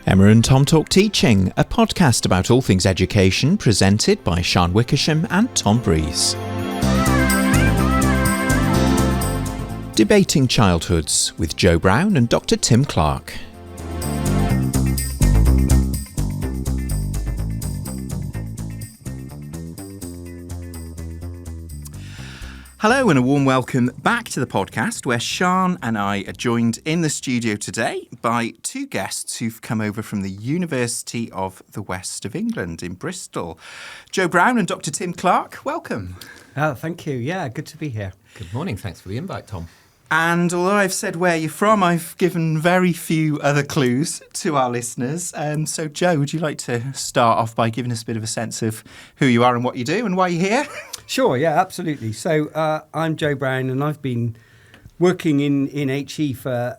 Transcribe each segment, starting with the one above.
Emma and Tom Talk Teaching, a podcast about all things education, presented by Sian Wickersham and Tom Breeze. Debating Childhoods with Joe Brown and Dr. Tim Clark. Hello and a warm welcome back to the podcast, where Sian and I are joined in the studio today by two guests who've come over from the University of the West of England in Bristol. Joe Brown and Dr. Tim Clark, welcome. Oh, thank you. Yeah, good to be here. Good morning. Thanks for the invite, Tom. And although I've said where you're from, I've given very few other clues to our listeners. So, Joe, would you like to start off by giving us a bit of a sense of who you are and what you do and why you're here? Sure, yeah, absolutely. So I'm Joe Brown, and I've been working in HE for,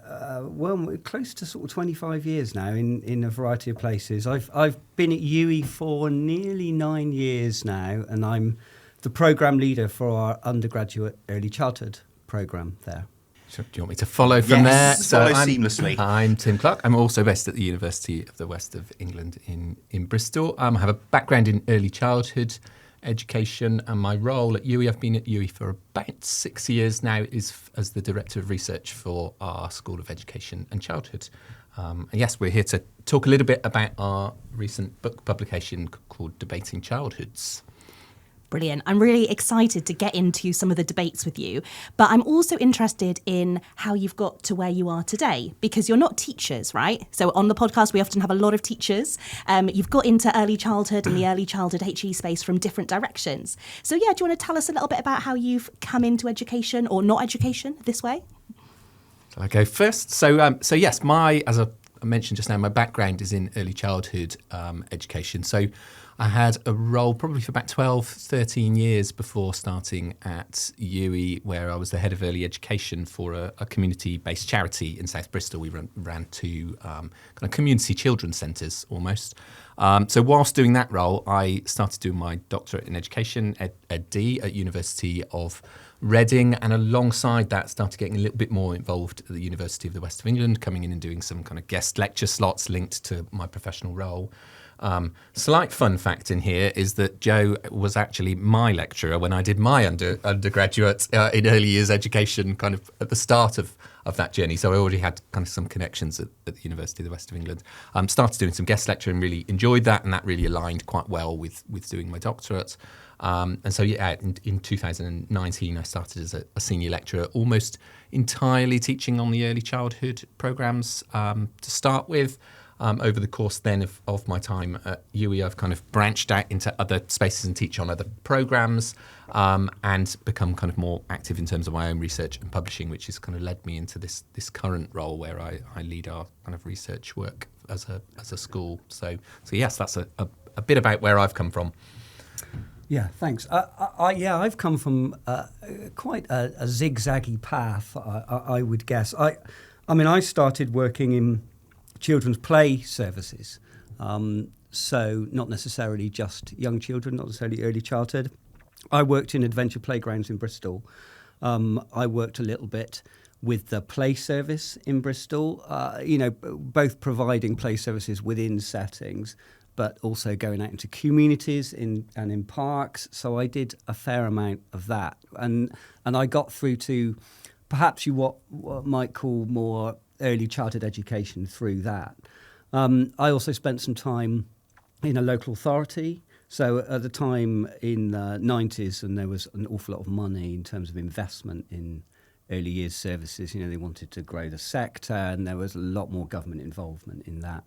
close to sort of 25 years now in a variety of places. I've been at UE for nearly 9 years now, and I'm the programme leader for our undergraduate early childhood programme there. So do you want me to follow from there? Follow seamlessly. I'm Tim Clark. I'm also based at the University of the West of England in Bristol. I have a background in early childhood education, and my role at UE, I've been at UE for about 6 years now, is as the Director of Research for our School of Education and Childhood. And yes, we're here to talk a little bit about our recent book publication called Debating Childhoods. Brilliant. I'm really excited to get into some of the debates with you, but I'm also interested in how you've got to where you are today, because you're not teachers, right? So on the podcast, we often have a lot of teachers. You've got into early childhood and the early childhood HE space from different directions. So yeah, do you want to tell us a little bit about how you've come into education or not education this way? Shall I go first? So yes, as I mentioned just now, my background is in early childhood education. So I had a role probably for about 12, 13 years before starting at UE, where I was the head of early education for a community-based charity in South Bristol. We ran two kind of community children's centres almost. So whilst doing that role, I started doing my doctorate in education, Ed.D, at University of Reading, and alongside that started getting a little bit more involved at the University of the West of England, coming in and doing some kind of guest lecture slots linked to my professional role. Slight fun fact in here is that Joe was actually my lecturer when I did my undergraduate in early years education, kind of at the start of that journey. So I already had kind of some connections at the University of the West of England. Started doing some guest lecturing, really enjoyed that, and that really aligned quite well with doing my doctorate. And so, yeah, in 2019, I started as a senior lecturer, almost entirely teaching on the early childhood programmes to start with. Over the course then of my time at UE, I've kind of branched out into other spaces and teach on other programmes and become kind of more active in terms of my own research and publishing, which has kind of led me into this current role where I lead our kind of research work as a school. So yes, that's a bit about where I've come from. Yeah, thanks. I've come from quite a zigzaggy path, I would guess. I mean, I started working in children's play services, so not necessarily just young children, not necessarily early childhood. I worked in adventure playgrounds in Bristol. I worked a little bit with the play service in Bristol, both providing play services within settings, but also going out into communities and in parks. So I did a fair amount of that. And I got through to perhaps what might call more early childhood education through that. I also spent some time in a local authority. So at the time in the 90s, and there was an awful lot of money in terms of investment in early years services. You know, they wanted to grow the sector, and there was a lot more government involvement in that.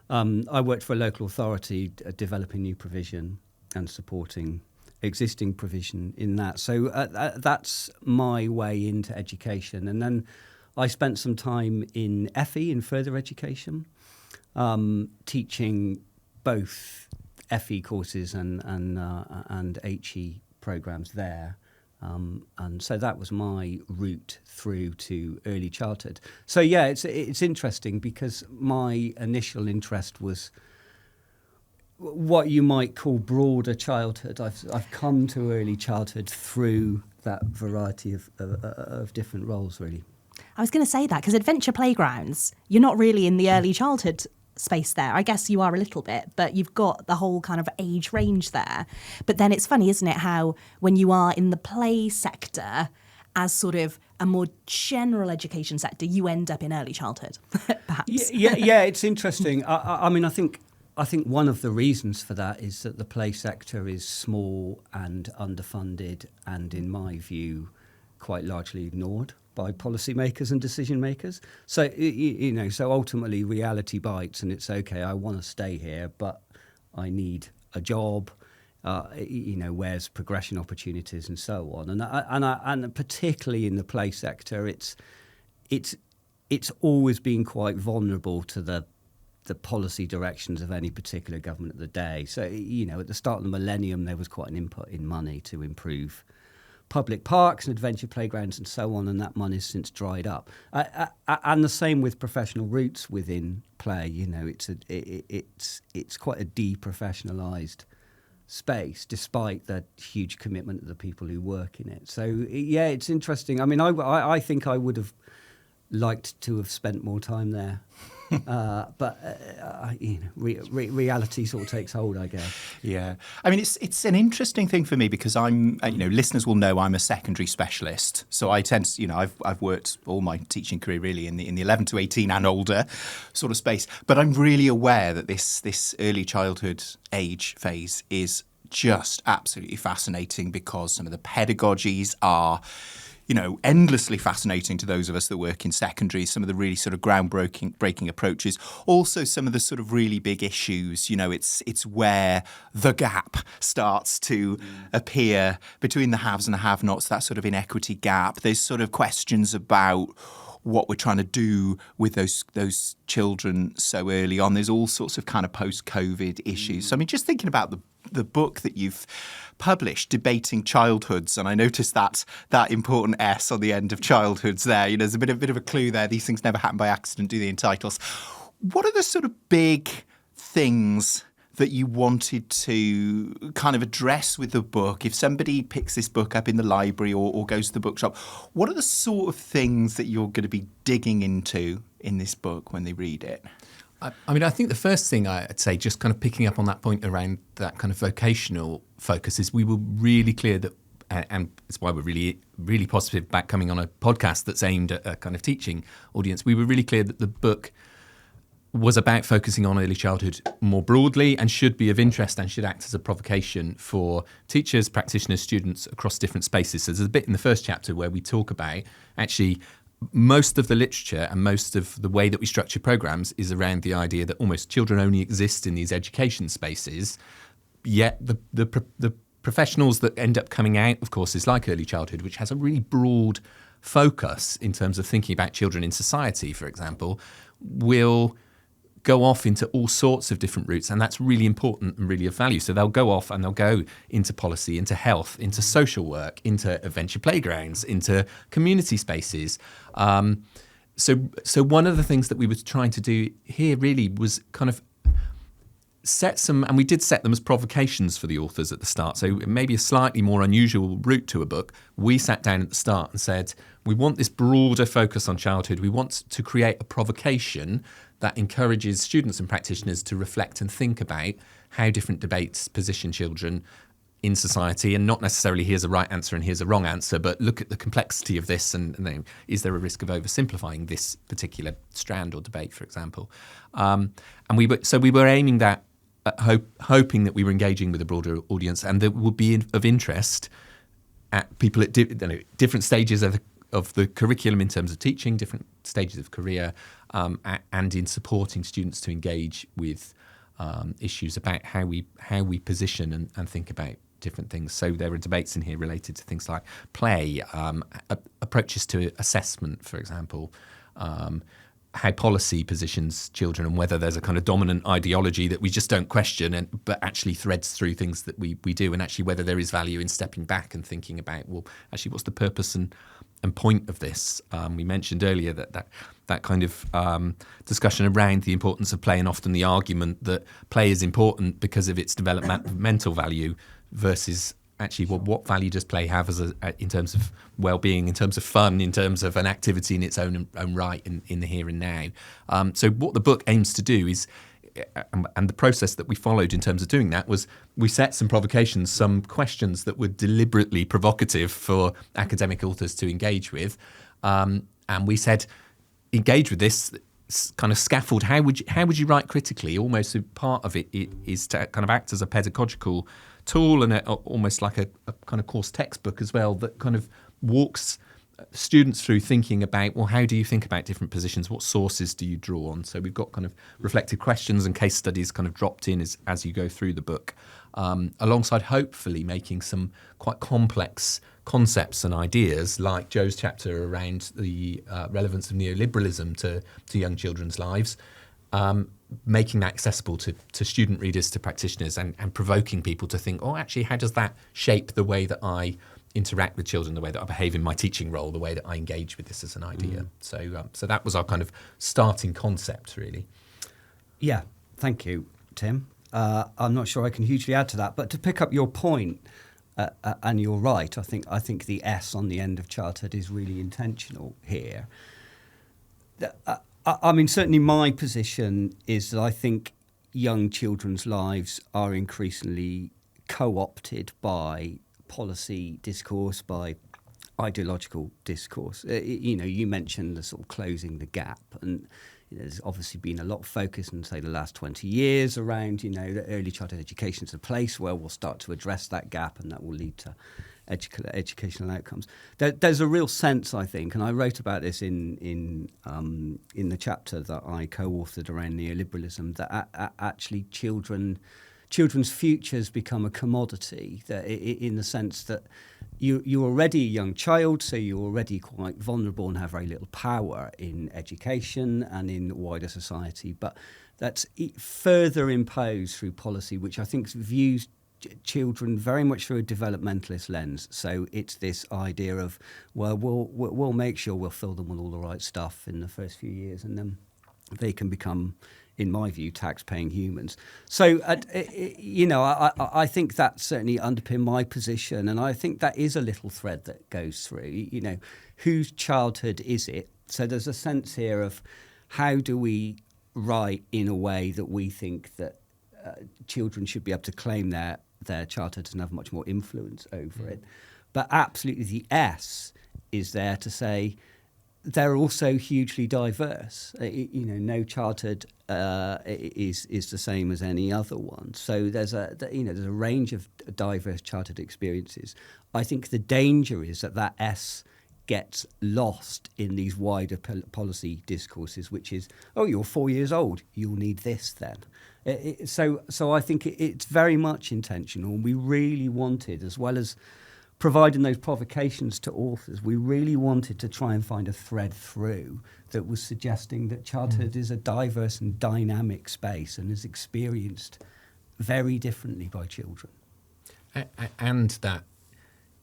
I worked for a local authority developing new provision and supporting existing provision in that. So that's my way into education. And then I spent some time in FE, in further education, teaching both FE courses and HE programs there. And so that was my route through to early childhood. So yeah, it's interesting because my initial interest was what you might call broader childhood. I've come to early childhood through that variety of different roles, really. I was going to say that because adventure playgrounds, you're not really in the early childhood space there. I guess you are a little bit, but you've got the whole kind of age range there. But then it's funny, isn't it, how when you are in the play sector as sort of a more general education sector, you end up in early childhood, perhaps. Yeah, it's interesting. I mean, I think one of the reasons for that is that the play sector is small and underfunded and, in my view, quite largely ignored by policymakers and decision makers. So, so ultimately reality bites and it's okay, I want to stay here, but I need a job. Where's progression opportunities and so on, and particularly in the play sector, it's always been quite vulnerable to the policy directions of any particular government of the day. So at the start of the millennium, there was quite an input in money to improve public parks and adventure playgrounds and so on, and that money's since dried up. And the same with professional routes within play. It's quite a deprofessionalised space, despite the huge commitment of the people who work in it. So yeah, it's interesting. I mean, I think I would have liked to have spent more time there, but reality sort of takes hold, I guess. Yeah, I mean, it's an interesting thing for me because I'm, listeners will know I'm a secondary specialist, so I tend to, I've worked all my teaching career really in the 11 to 18 and older sort of space, but I'm really aware that this early childhood age phase is just absolutely fascinating because some of the pedagogies are, endlessly fascinating to those of us that work in secondary, some of the really sort of groundbreaking approaches. Also, some of the sort of really big issues, it's where the gap starts to appear between the haves and the have-nots, that sort of inequity gap. There's sort of questions about what we're trying to do with those children so early on. There's all sorts of kind of post-COVID issues. So, I mean, just thinking about the book that you've published, Debating Childhoods, and I noticed that important S on the end of childhoods there. There's a bit of a clue there. These things never happen by accident, do they, in titles? What are the sort of big things that you wanted to kind of address with the book? If somebody picks this book up in the library or goes to the bookshop, what are the sort of things that you're going to be digging into in this book when they read it? I mean, I think the first thing I'd say, just kind of picking up on that point around that kind of vocational focus, is we were really clear that, and it's why we're really, really positive about coming on a podcast that's aimed at a kind of teaching audience. We were really clear that the book was about focusing on early childhood more broadly and should be of interest and should act as a provocation for teachers, practitioners, students across different spaces. So there's a bit in the first chapter where we talk about actually most of the literature and most of the way that we structure programs is around the idea that almost children only exist in these education spaces, yet the professionals that end up coming out of courses like early childhood, which has a really broad focus in terms of thinking about children in society, for example, will go off into all sorts of different routes, and that's really important and really of value. So they'll go off and they'll go into policy, into health, into social work, into adventure playgrounds, into community spaces. So one of the things that we were trying to do here really was kind of set some, and we did set them as provocations for the authors at the start. So maybe a slightly more unusual route to a book. We sat down at the start and said, we want this broader focus on childhood. We want to create a provocation that encourages students and practitioners to reflect and think about how different debates position children in society, and not necessarily here's a right answer and here's a wrong answer, but look at the complexity of this and is there a risk of oversimplifying this particular strand or debate, for example. And we were aiming that at hoping that we were engaging with a broader audience and that would be of interest at people at different stages of the curriculum in terms of teaching, different stages of career, and in supporting students to engage with issues about how we position and think about different things. So there are debates in here related to things like play, approaches to assessment, for example, how policy positions children and whether there's a kind of dominant ideology that we just don't question, but actually threads through things that we do, and actually whether there is value in stepping back and thinking about, well, actually what's the purpose and point of this. We mentioned earlier that kind of discussion around the importance of play, and often the argument that play is important because of its developmental value versus actually what value does play have in terms of well-being, in terms of fun, in terms of an activity in its own right in the here and now. So what the book aims to do and the process that we followed in terms of doing that was we set some provocations, some questions that were deliberately provocative for academic authors to engage with. And we said, engage with this kind of scaffold. How would you write critically? Almost a part of it is to kind of act as a pedagogical tool and almost like a kind of course textbook as well, that kind of walks students through thinking about, well, how do you think about different positions? What sources do you draw on? So we've got kind of reflective questions and case studies kind of dropped in as you go through the book, alongside hopefully making some quite complex concepts and ideas, like Joe's chapter around the relevance of neoliberalism to young children's lives, making that accessible to student readers, to practitioners, and provoking people to think, oh, actually, how does that shape the way that I interact with children, the way that I behave in my teaching role, the way that I engage with this as an idea. So that was our kind of starting concept, really. Yeah, thank you, Tim. I'm not sure I can hugely add to that, but to pick up your point, and you're right, I think the S on the end of childhood is really intentional here. I mean, certainly my position is that I think young children's lives are increasingly co-opted by policy discourse, by ideological discourse. You mentioned the sort of closing the gap, and there's obviously been a lot of focus in, say, the last 20 years around, that early childhood education is a place where we'll start to address that gap, and that will lead to educational outcomes. There's a real sense, I think, and I wrote about this in the chapter that I co-authored around neoliberalism, that actually children's futures become a commodity, that in the sense that you're already a young child, so you're already quite vulnerable and have very little power in education and in wider society. But that's further imposed through policy, which I think views children very much through a developmentalist lens. So it's this idea of, well, we'll make sure we'll fill them with all the right stuff in the first few years, and then they can become, in my view, tax-paying humans. So, I think that certainly underpinned my position, and I think that is a little thread that goes through, whose childhood is it? So there's a sense here of how do we write in a way that we think that children should be able to claim their childhood and have much more influence over it. But absolutely the S is there to say, they're also hugely diverse. No childhood is the same as any other one. So there's a range of diverse childhood experiences. I think the danger is that S gets lost in these wider policy discourses, which is, oh, you're 4 years old, you'll need this then. So I think it's very much intentional. We really wanted, as well as providing those provocations to authors, we really wanted to try and find a thread through that was suggesting that childhood is a diverse and dynamic space and is experienced very differently by children. And that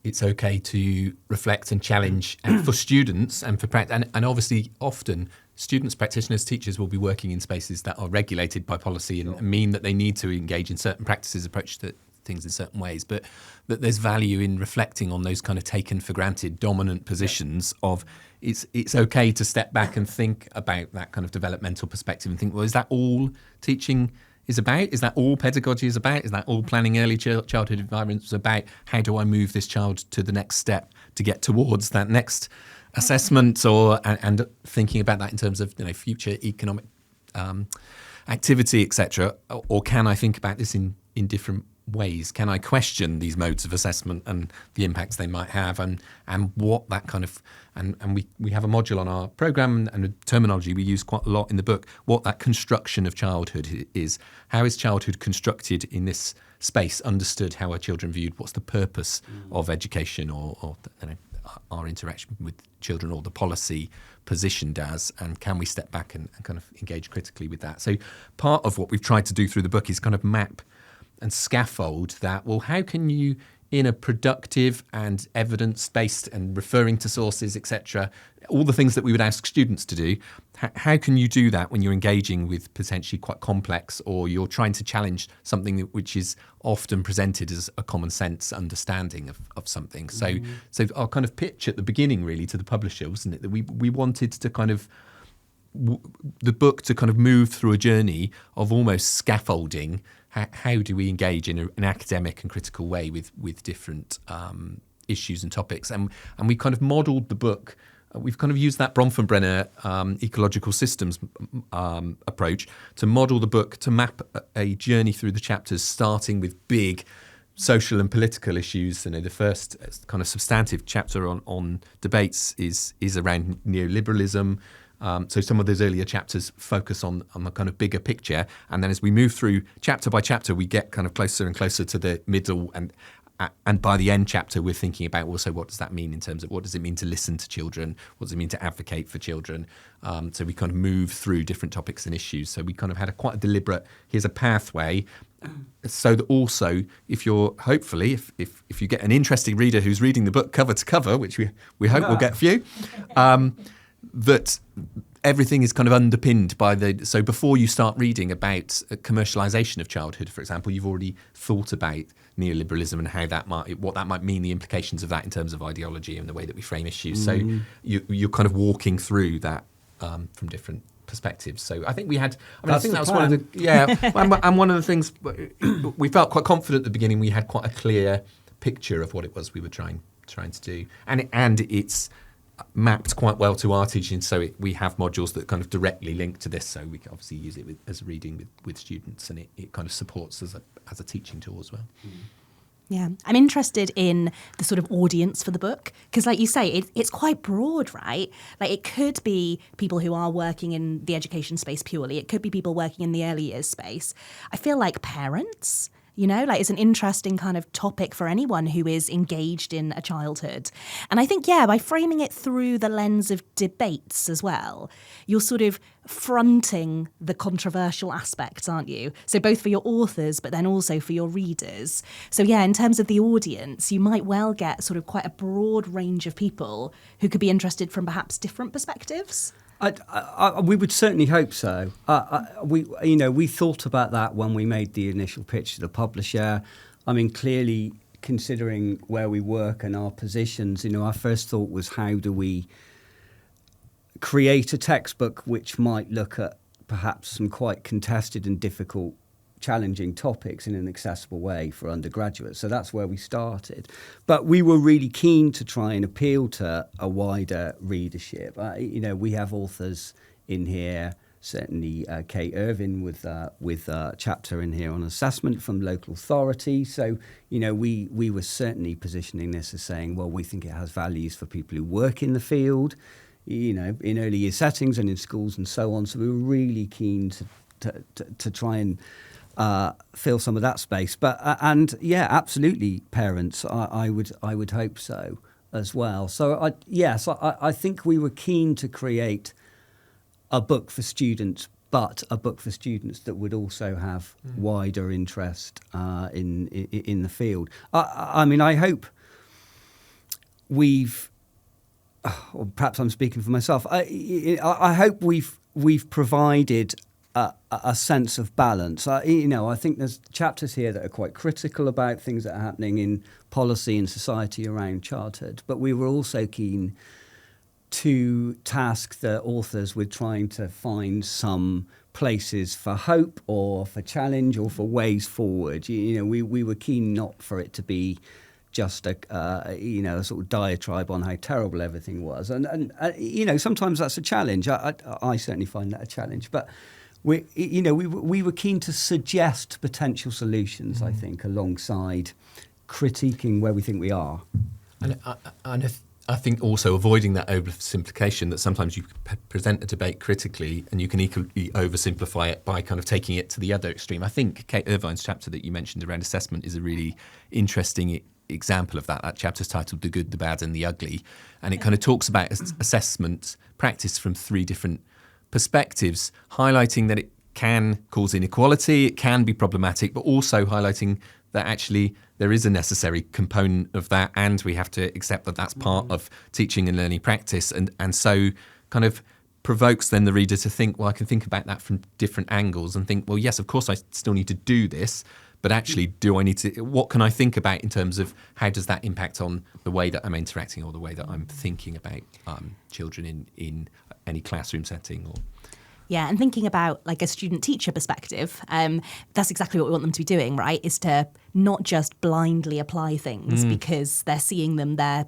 it's okay to reflect and challenge for students and for practice. And obviously, often students, practitioners, teachers will be working in spaces that are regulated by policy and mean that they need to engage in certain practices, approach to things in certain ways, but that there's value in reflecting on those kind of taken for granted dominant positions of it's okay to step back and think about that kind of developmental perspective and think, well, is that all teaching is about? Is that all pedagogy is about? Is that all planning early childhood environments about? How do I move this child to the next step to get towards that next assessment, and thinking about that in terms of future economic activity, etc. Or can I think about this in different ways? Can I question these modes of assessment and the impacts they might have, and what that kind of and we have a module on our programme and a terminology we use quite a lot in the book, what that construction of childhood is. How is childhood constructed in this space, understood? How are children viewed? What's the purpose of education or our interaction with children, or the policy positioned as, and can we step back and kind of engage critically with that? So part of what we've tried to do through the book is kind of map and scaffold that, well, how can you, in a productive and evidence-based and referring to sources, etc., all the things that we would ask students to do, how can you do that when you're engaging with potentially quite complex, or you're trying to challenge something which is often presented as a common sense understanding of something? So our kind of pitch at the beginning really to the publisher, wasn't it, that we wanted to kind of the book to kind of move through a journey of almost scaffolding. How do we engage in an academic and critical way with different issues and topics? And we kind of modelled the book. We've kind of used that Bronfenbrenner ecological systems approach to model the book, to map a journey through the chapters, starting with big social and political issues. You know, the first kind of substantive chapter on debates is around neoliberalism. So some of those earlier chapters focus on the kind of bigger picture. And then as we move through chapter by chapter, we get kind of closer and closer to the middle, and by the end chapter, we're thinking about also what does that mean in terms of what does it mean to listen to children? What does it mean to advocate for children? So we kind of move through different topics and issues. So we kind of had quite a deliberate, here's a pathway. So that also, if you're hopefully, if you get an interesting reader who's reading the book cover to cover, which we hope we'll get a few, that everything is kind of underpinned by so before you start reading about commercialisation of childhood, for example, you've already thought about neoliberalism and what that might mean, the implications of that in terms of ideology and the way that we frame issues. So you're kind of walking through that from different perspectives. So I think we had, I think that was one of the, and one of the things, we felt quite confident at the beginning, we had quite a clear picture of what it was we were trying to do. And it's mapped quite well to our teaching, so we have modules that kind of directly link to this, so we can obviously use it as reading with students, and it kind of supports as a teaching tool as well. Yeah, I'm interested in the sort of audience for the book, because like you say, it's quite broad, right? Like it could be people who are working in the education space purely. It could be people working in the early years space. I feel like parents, you know, like it's an interesting kind of topic for anyone who is engaged in a childhood. And I think, by framing it through the lens of debates as well, you're sort of fronting the controversial aspects, aren't you? So both for your authors, but then also for your readers. So in terms of the audience, you might well get sort of quite a broad range of people who could be interested from perhaps different perspectives. We would certainly hope so. We thought about that when we made the initial pitch to the publisher. I mean, clearly, considering where we work and our positions, our first thought was, how do we create a textbook which might look at perhaps some quite contested and difficult, challenging topics in an accessible way for undergraduates. So that's where we started. But we were really keen to try and appeal to a wider readership. We have authors in here, certainly Kate Irvin with a chapter in here on assessment from local authority. So, we were certainly positioning this as saying, well, we think it has values for people who work in the field, in early year settings and in schools and so on. So we were really keen to try and fill some of that space, but absolutely, parents. I would hope so as well. So I think we were keen to create a book for students, but a book for students that would also have wider interest in the field. I hope we've. Or perhaps I'm speaking for myself. I hope we've provided a sense of balance. I think there's chapters here that are quite critical about things that are happening in policy and society around childhood, but we were also keen to task the authors with trying to find some places for hope or for challenge or for ways forward. We were keen not for it to be just a sort of diatribe on how terrible everything was, and sometimes that's a challenge. I certainly find that a challenge, but we were keen to suggest potential solutions. I think alongside critiquing where we think we are, and I think also avoiding that oversimplification that sometimes you present a debate critically and you can equally oversimplify it by kind of taking it to the other extreme. I think Kate Irvine's chapter that you mentioned around assessment is a really interesting example of that. That chapter's titled The Good, the Bad and the Ugly, and it kind of talks about assessment practice from three different perspectives, highlighting that it can cause inequality, it can be problematic, but also highlighting that actually there is a necessary component of that, and we have to accept that that's part of teaching and learning practice, and so kind of provokes then the reader to think, well, I can think about that from different angles and think, well, yes, of course I still need to do this, But actually, what can I think about in terms of how does that impact on the way that I'm interacting or the way that I'm thinking about children in any classroom setting? Or Yeah, and thinking about like a student-teacher perspective, that's exactly what we want them to be doing, right? Is to not just blindly apply things because they're seeing them, they're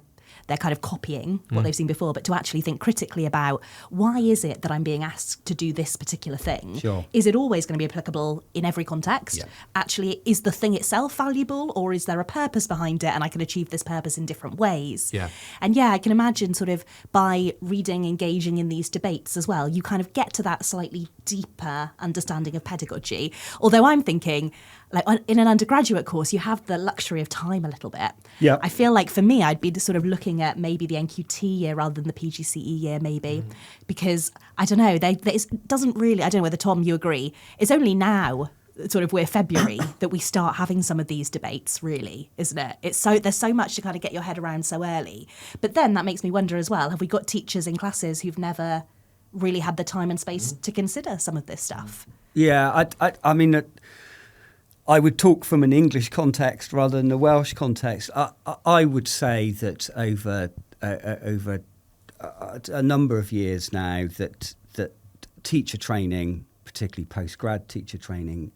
kind of copying what they've seen before, but to actually think critically about why is it that I'm being asked to do this particular thing? Sure. Is it always going to be applicable in every context? Yeah. Actually, is the thing itself valuable, or is there a purpose behind it and I can achieve this purpose in different ways? Yeah. And yeah, I can imagine sort of by reading, engaging in these debates as well, you kind of get to that slightly deeper understanding of pedagogy. Although I'm thinking, like in an undergraduate course, you have the luxury of time a little bit. Yeah. I feel like for me, I'd be sort of looking at maybe the NQT year rather than the PGCE year, maybe, because I don't know, it doesn't really, I don't know whether Tom, you agree, it's only now, sort of we're February, that we start having some of these debates, really, isn't it? There's so much to kind of get your head around so early. But then that makes me wonder as well, have we got teachers in classes who've never really had the time and space to consider some of this stuff? Yeah, I mean, I would talk from an English context rather than the Welsh context. I would say that over a number of years now that teacher training, particularly post-grad teacher training,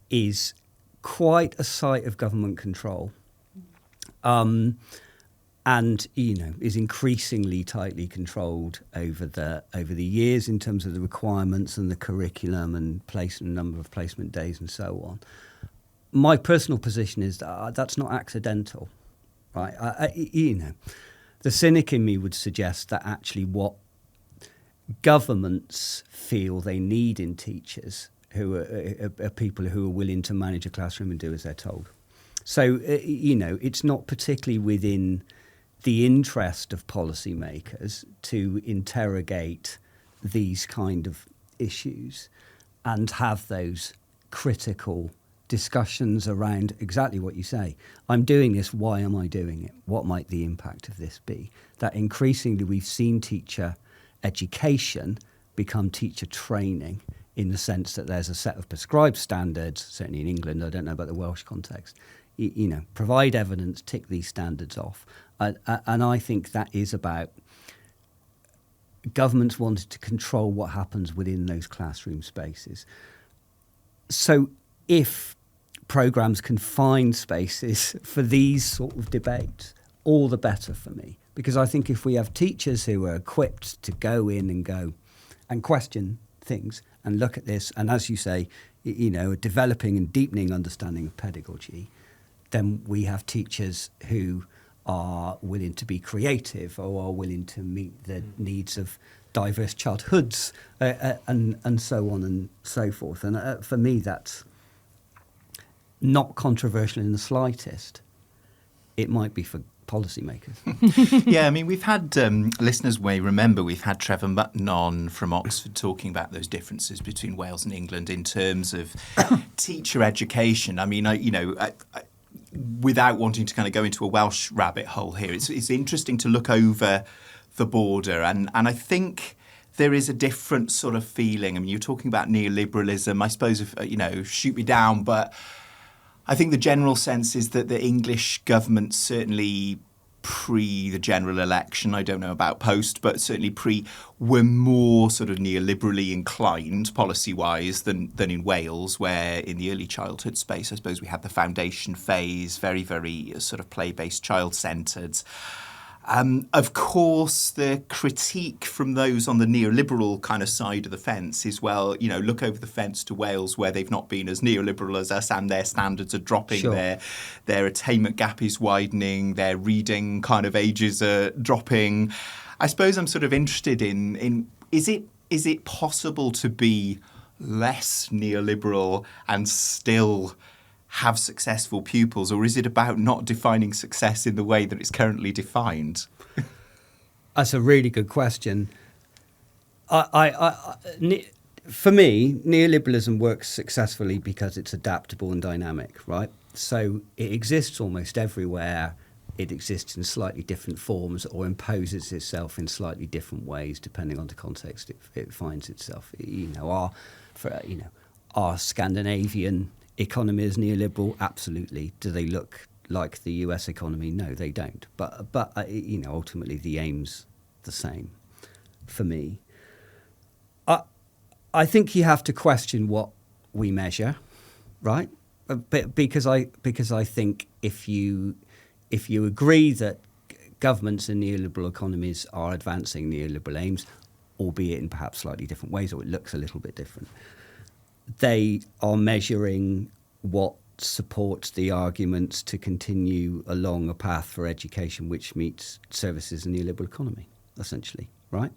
is quite a site of government control. And is increasingly tightly controlled over the years in terms of the requirements and the curriculum and number of placement days and so on. My personal position is that that's not accidental, right? The cynic in me would suggest that actually what governments feel they need in teachers who are people who are willing to manage a classroom and do as they're told. So it's not particularly within the interest of policymakers to interrogate these kind of issues and have those critical discussions around exactly what you say. I'm doing this, why am I doing it? What might the impact of this be? That increasingly we've seen teacher education become teacher training in the sense that there's a set of prescribed standards, certainly in England, I don't know about the Welsh context, provide evidence, tick these standards off. And I think that is about governments wanting to control what happens within those classroom spaces. So if programmes can find spaces for these sort of debates, all the better for me. Because I think if we have teachers who are equipped to go in and question things and look at this, and as you say, a developing and deepening understanding of pedagogy, then we have teachers who are willing to be creative or are willing to meet the needs of diverse childhoods and so on and so forth. And for me, that's not controversial in the slightest. It might be for policymakers. Yeah, I mean, we've had, listeners may remember, we've had Trevor Mutton on from Oxford talking about those differences between Wales and England in terms of teacher education. I mean, without wanting to kind of go into a Welsh rabbit hole here, it's interesting to look over the border. And I think there is a different sort of feeling. I mean, you're talking about neoliberalism. I suppose, shoot me down, but I think the general sense is that the English government, certainly pre the general election, I don't know about post, but certainly pre, were more sort of neoliberally inclined policy-wise than in Wales, where in the early childhood space, I suppose we had the foundation phase, very, very sort of play-based, child-centred. Of course, the critique from those on the neoliberal kind of side of the fence is, well, look over the fence to Wales where they've not been as neoliberal as us and their standards are dropping, Sure. their attainment gap is widening, their reading kind of ages are dropping. I suppose I'm sort of interested in is it possible to be less neoliberal and still have successful pupils, or is it about not defining success in the way that it's currently defined? That's a really good question. For me, neoliberalism works successfully because it's adaptable and dynamic, right? So it exists almost everywhere. It exists in slightly different forms or imposes itself in slightly different ways depending on the context it finds itself. Our Scandinavian economy is neoliberal? Absolutely. Do they look like the US economy? No, they don't. But ultimately the aim's the same for me. I think you have to question what we measure, right? Because I think if you agree that governments in neoliberal economies are advancing neoliberal aims, albeit in perhaps slightly different ways, or it looks a little bit different, they are measuring what supports the arguments to continue along a path for education which meets services in the neoliberal economy, essentially, right?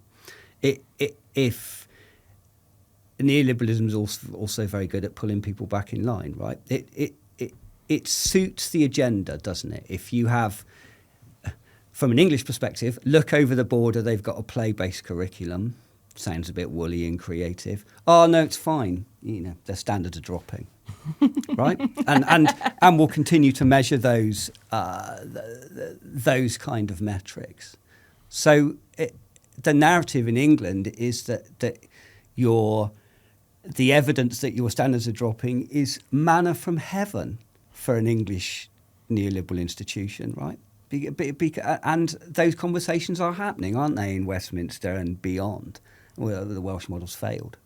If neoliberalism is also very good at pulling people back in line, right? It suits the agenda, doesn't it? If you have, from an English perspective, look over the border, they've got a play-based curriculum. Sounds a bit woolly and creative. Oh, no, it's fine. Their standards are dropping, right? And we'll continue to measure those kind of metrics. So the narrative in England is that the evidence that your standards are dropping is manna from heaven for an English neoliberal institution, right? And those conversations are happening, aren't they, in Westminster and beyond? Well, the Welsh model's failed,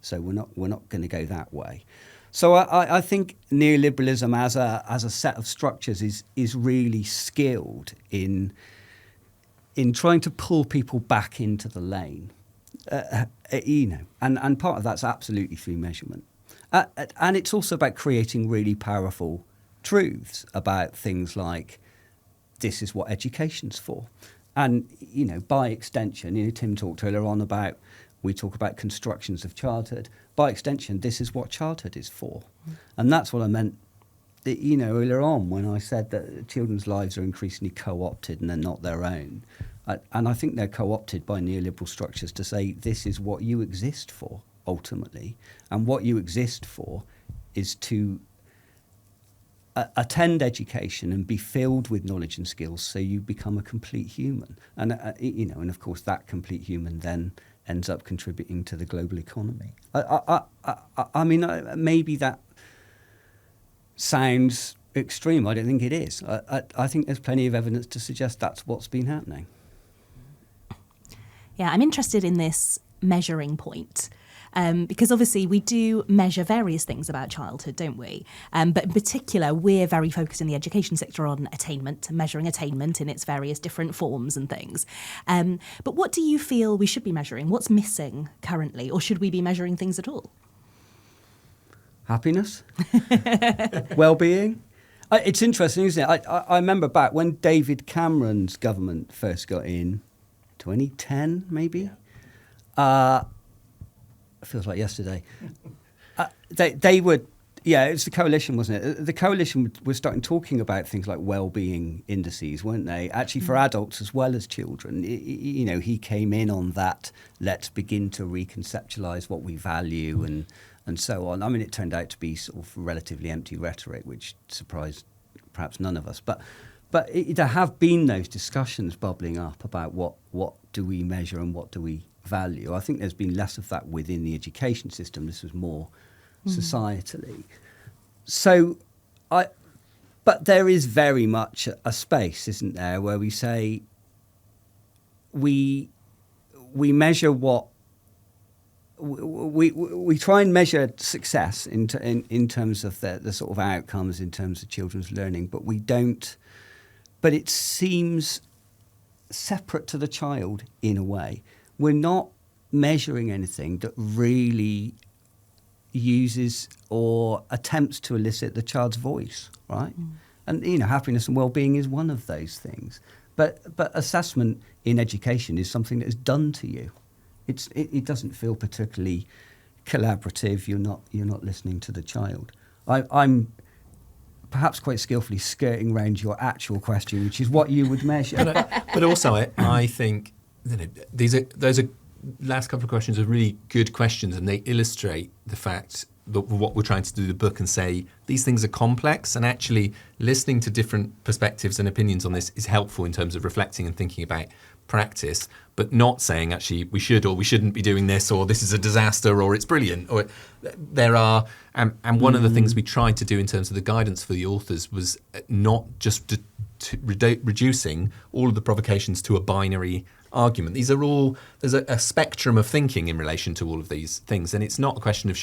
so we're not going to go that way. So I think neoliberalism as a set of structures is really skilled in trying to pull people back into the lane. And part of that's absolutely through measurement. And it's also about creating really powerful truths about things like, this is what education's for. And, by extension, Tim talked earlier on about, we talk about constructions of childhood. By extension, this is what childhood is for. And that's what I meant, earlier on when I said that children's lives are increasingly co-opted and they're not their own. And I think they're co-opted by neoliberal structures to say this is what you exist for, ultimately. And what you exist for is to attend education and be filled with knowledge and skills so you become a complete human. And, and of course that complete human then ends up contributing to the global economy. I mean, maybe that sounds extreme. I don't think it is. I think there's plenty of evidence to suggest that's what's been happening. Yeah, I'm interested in this measuring point. Because obviously we do measure various things about childhood, don't we? But in particular, we're very focused in the education sector on attainment, measuring attainment in its various different forms and things. But what do you feel we should be measuring? What's missing currently? Or should we be measuring things at all? Happiness? Well-being? It's interesting, isn't it? I remember back when David Cameron's government first got in, 2010 maybe? Yeah. It feels like yesterday. They would, it was the coalition, wasn't it? The coalition was starting talking about things like well-being indices, weren't they? Actually, for adults as well as children. He came in on that. Let's begin to reconceptualise what we value and so on. I mean, it turned out to be sort of relatively empty rhetoric, which surprised perhaps none of us. But there have been those discussions bubbling up about what do we measure and what do we value. I think there's been less of that within the education system. This was more societally. So, but there is very much a space, isn't there, where we say we measure what we try and measure success in terms of the sort of outcomes in terms of children's learning, but we don't. But it seems separate to the child in a way. We're not measuring anything that really uses or attempts to elicit the child's voice, right? And, happiness and well-being is one of those things. But assessment in education is something that is done to you. It doesn't feel particularly collaborative. You're not listening to the child. I'm perhaps quite skillfully skirting around your actual question, which is what you would measure. But also, I think those last couple of questions are really good questions, and they illustrate the fact what we're trying to do in the book and say these things are complex, and actually listening to different perspectives and opinions on this is helpful in terms of reflecting and thinking about practice, but not saying actually we should or we shouldn't be doing this, or this is a disaster or it's brilliant, or there are and one of the things we tried to do in terms of the guidance for the authors was not just reducing all of the provocations to a binary argument. These are all, there's a spectrum of thinking in relation to all of these things, and it's not a question of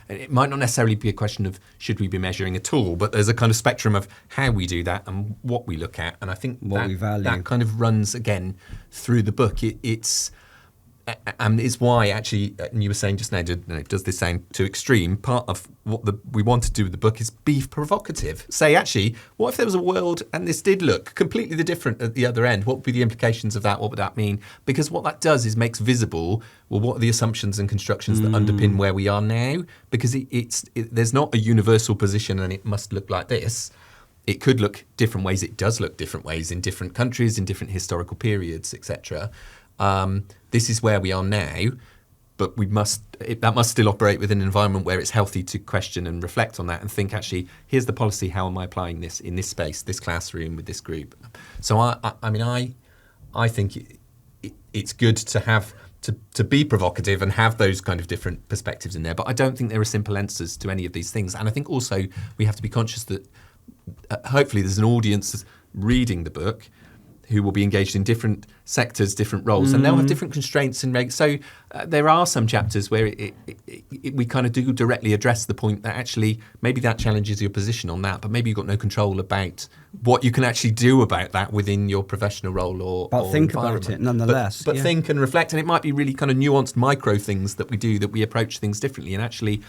it might not necessarily be a question of should we be measuring at all, but there's a kind of spectrum of how we do that and what we look at, and I think what we value. That kind of runs again through the book. It's why actually, and you were saying just now, does this sound too extreme? Part of what we want to do with the book is be provocative. Say, actually, what if there was a world and this did look completely different at the other end? What would be the implications of that? What would that mean? Because what that does is makes visible, well, what are the assumptions and constructions that underpin where we are now? Because there's not a universal position and it must look like this. It could look different ways. It does look different ways in different countries, in different historical periods, etc. This is where we are now, but that must still operate within an environment where it's healthy to question and reflect on that and think, actually, here's the policy, how am I applying this in this space, this classroom, with this group? So I think it's good to have to be provocative and have those kind of different perspectives in there, but I don't think there are simple answers to any of these things. And I think also we have to be conscious that hopefully there's an audience reading the book who will be engaged in different sectors, different roles, and they'll have different constraints and regs. So there are some chapters where we kind of do directly address the point that actually maybe that challenges your position on that, but maybe you've got no control about what you can actually do about that within your professional role or think about it nonetheless. But think and reflect, and it might be really kind of nuanced micro things that we do, that we approach things differently. And actually,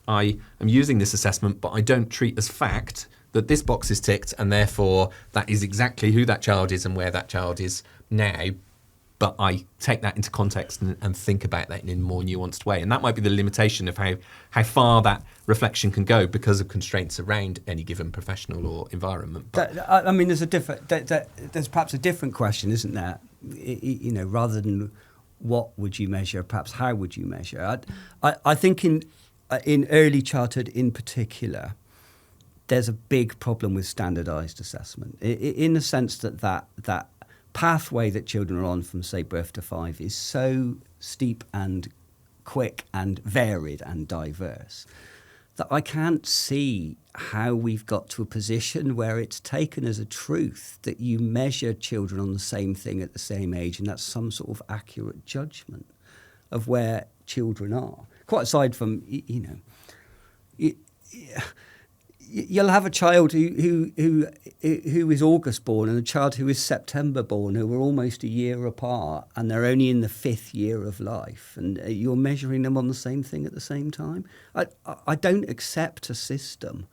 I am using this assessment, but I don't treat as fact that this box is ticked and therefore that is exactly who that child is and where that child is now, but I take that into context and think about that in a more nuanced way. And that might be the limitation of how far that reflection can go because of constraints around any given professional or environment. I mean, there's perhaps a different question, isn't there? Rather than what would you measure, perhaps how would you measure? I think in early childhood in particular, there's a big problem with standardised assessment, in the sense that pathway that children are on from, say, birth to 5 is so steep and quick and varied and diverse that I can't see how we've got to a position where it's taken as a truth that you measure children on the same thing at the same age, and that's some sort of accurate judgment of where children are. Quite aside from, you'll have a child who is August born and a child who is September born, who are almost a year apart, and they're only in the 5th year of life, and you're measuring them on the same thing at the same time. I don't accept a system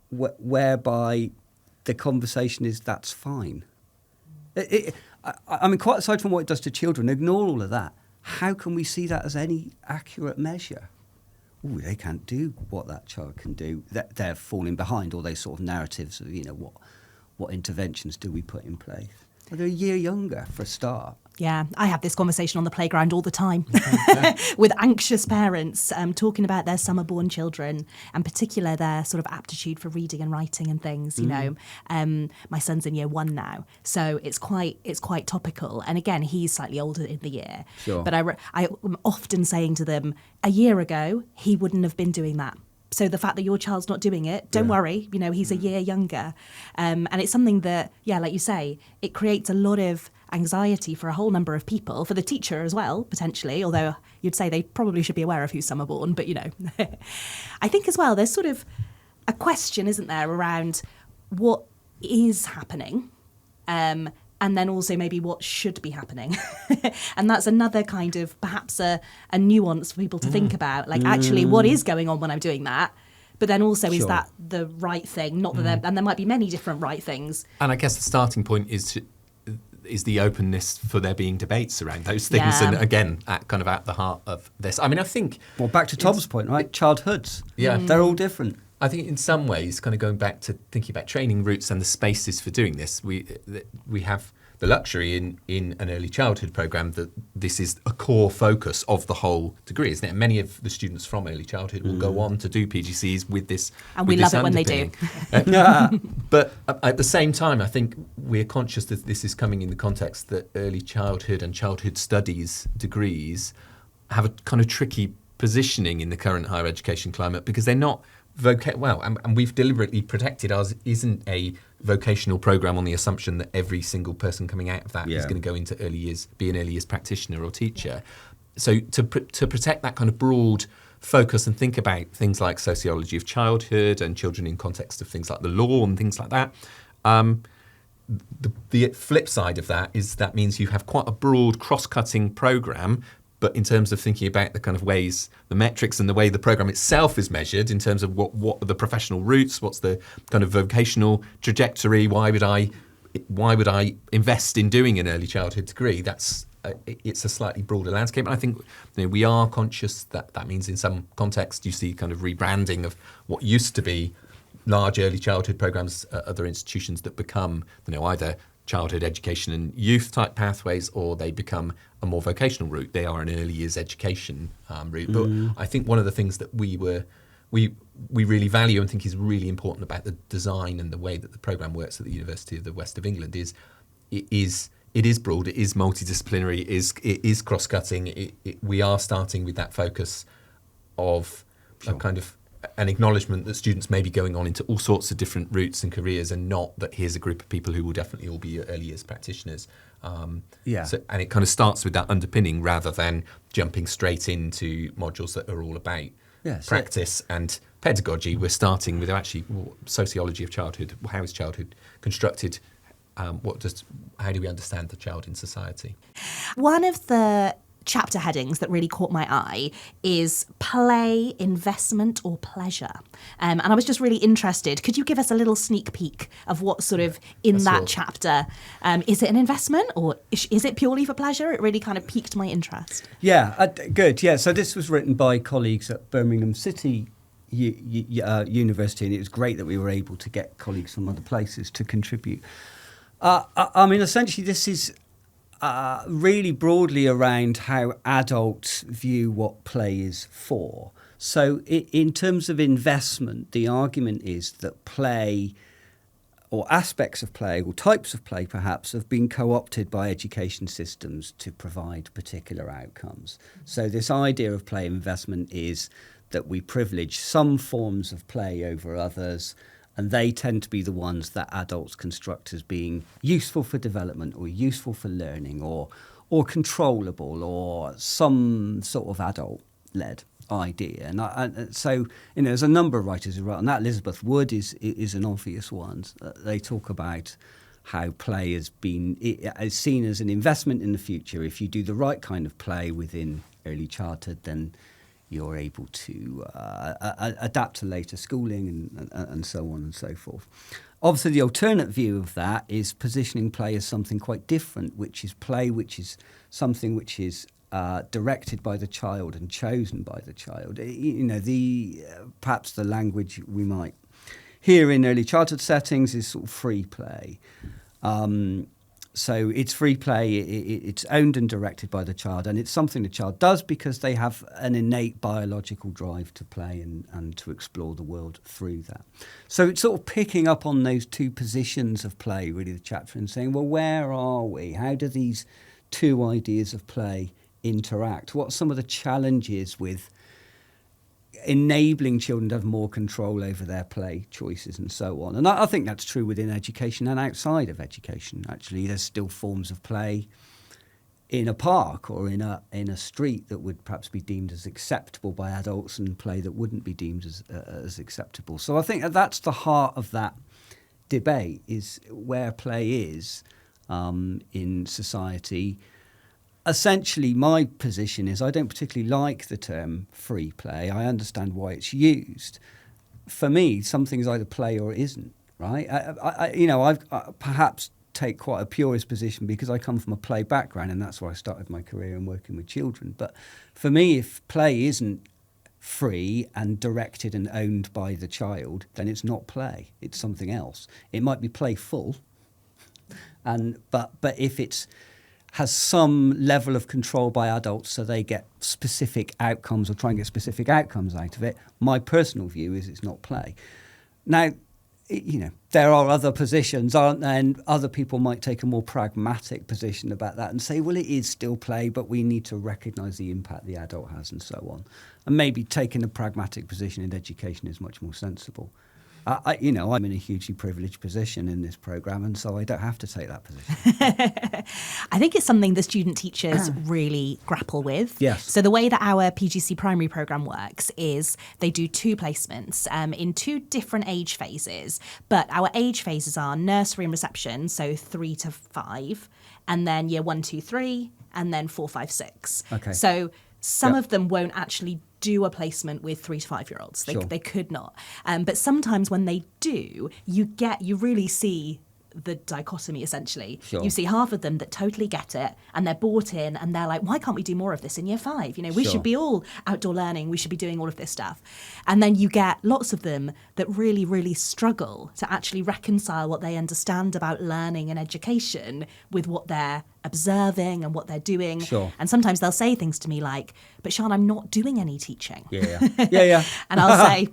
whereby the conversation is that's fine. I mean, quite aside from what it does to children, ignore all of that. How can we see that as any accurate measure? Ooh, they can't do what that child can do. They're falling behind. All those sort of narratives of, what interventions do we put in place? Well, they're a year younger for a start. Yeah, I have this conversation on the playground all the time with anxious parents talking about their summer-born children, and particular their sort of aptitude for reading and writing and things. My son's in year 1 now, so it's quite topical. And again, he's slightly older in the year. Sure. But I'm often saying to them, a year ago he wouldn't have been doing that. So the fact that your child's not doing it, don't worry, he's a year younger. And it's something that, like you say, it creates a lot of anxiety for a whole number of people, for the teacher as well, potentially, although you'd say they probably should be aware of who's summer-born, but, I think as well, there's sort of a question, isn't there, around what is happening, and then also maybe what should be happening. And that's another kind of perhaps a nuance for people to think about, like actually what is going on when I'm doing that, but then also is that the right thing? Not that and there might be many different right things. And I guess the starting point is the openness for there being debates around those things, and again, at the heart of this. I mean, I think... Well, back to Tom's point, right? Childhoods. Yeah. They're all different. I think in some ways, kind of going back to thinking about training routes and the spaces for doing this, we have the luxury in an early childhood programme that this is a core focus of the whole degree, isn't it? And many of the students from early childhood will go on to do PGCEs with this. And we love it when they do. But at the same time, I think we're conscious that this is coming in the context that early childhood and childhood studies degrees have a kind of tricky positioning in the current higher education climate because they're not and we've deliberately protected ours isn't a vocational programme on the assumption that every single person coming out of that is going to go into early years, be an early years practitioner or teacher. So to protect that kind of broad focus and think about things like sociology of childhood and children in context of things like the law and things like that. The flip side of that is that means you have quite a broad cross-cutting programme, but in terms of thinking about the kind of ways, the metrics and the way the programme itself is measured in terms of what are the professional routes, what's the kind of vocational trajectory, why would I invest in doing an early childhood degree? It's a slightly broader landscape. And I think we are conscious that means in some context you see kind of rebranding of what used to be large early childhood programmes at other institutions that become either childhood education and youth type pathways, or they become a more vocational route. They are an early years education route. But I think one of the things that we really value and think is really important about the design and the way that the programme works at the University of the West of England is it is broad, it is multidisciplinary, it is cross-cutting. We are starting with that focus of a kind of an acknowledgement that students may be going on into all sorts of different routes and careers, and not that here's a group of people who will definitely all be early years practitioners. And it kind of starts with that underpinning rather than jumping straight into modules that are all about practice and pedagogy. We're starting with actually sociology of childhood. How is childhood constructed? How do we understand the child in society? One of the chapter headings that really caught my eye is play, investment or pleasure. And I was just really interested. Could you give us a little sneak peek of what sort of in that chapter, is it an investment or is it purely for pleasure? It really kind of piqued my interest. Yeah, good. Yeah, so this was written by colleagues at Birmingham City University, and it was great that we were able to get colleagues from other places to contribute. I mean, essentially this is really broadly around how adults view what play is for. So in terms of investment, the argument is that play, or aspects of play, or types of play perhaps, have been co-opted by education systems to provide particular outcomes. So this idea of play investment is that we privilege some forms of play over others, and they tend to be the ones that adults construct as being useful for development or useful for learning or controllable or some sort of adult-led idea. And so there's a number of writers who write on that. Elizabeth Wood is an obvious one. They talk about how play is seen as an investment in the future. If you do the right kind of play within early childhood, then you're able to adapt to later schooling and so on and so forth. Obviously, the alternate view of that is positioning play as something quite different, which is play, which is something which is directed by the child and chosen by the child. Perhaps the language we might hear in early childhood settings is sort of free play. So it's free play, it's owned and directed by the child, and it's something the child does because they have an innate biological drive to play and to explore the world through that. So it's sort of picking up on those two positions of play, really, the chapter, and saying, well, where are we? How do these two ideas of play interact? What are some of the challenges with enabling children to have more control over their play choices and so on? And I think that's true within education and outside of education. Actually, there's still forms of play in a park or in a street that would perhaps be deemed as acceptable by adults, and play that wouldn't be deemed as acceptable. So I think that's the heart of that debate, is where play is in society. Essentially, my position is I don't particularly like the term free play. I understand why it's used. For me, something's either play or it isn't, right? I perhaps take quite a purist position because I come from a play background, and that's where I started my career in working with children. But for me, if play isn't free and directed and owned by the child, then it's not play. It's something else. It might be playful, But if it's has some level of control by adults, so they get specific outcomes or try and get specific outcomes out of it, my personal view is it's not play. Now, there are other positions, aren't there? And other people might take a more pragmatic position about that and say, well, it is still play, but we need to recognise the impact the adult has and so on. And maybe taking a pragmatic position in education is much more sensible. I'm in a hugely privileged position in this programme, and so I don't have to take that position. I think it's something the student teachers really grapple with. Yes. So the way that our PGC primary programme works is they do 2 placements in 2 different age phases, but our age phases are nursery and reception, so 3 to 5, and then year 1, 2, 3, and then 4, 5, 6. Okay. So some of them won't actually do a placement with 3 to 5 year olds. They could not. But sometimes when they do, you really see the dichotomy, essentially. Sure. You see half of them that totally get it and they're bought in and they're like, why can't we do more of this in year 5? We should be all outdoor learning. We should be doing all of this stuff. And then you get lots of them that really, really struggle to actually reconcile what they understand about learning and education with what they're observing and what they're doing. Sure. And sometimes they'll say things to me like, but Sian, I'm not doing any teaching. Yeah. And I'll say,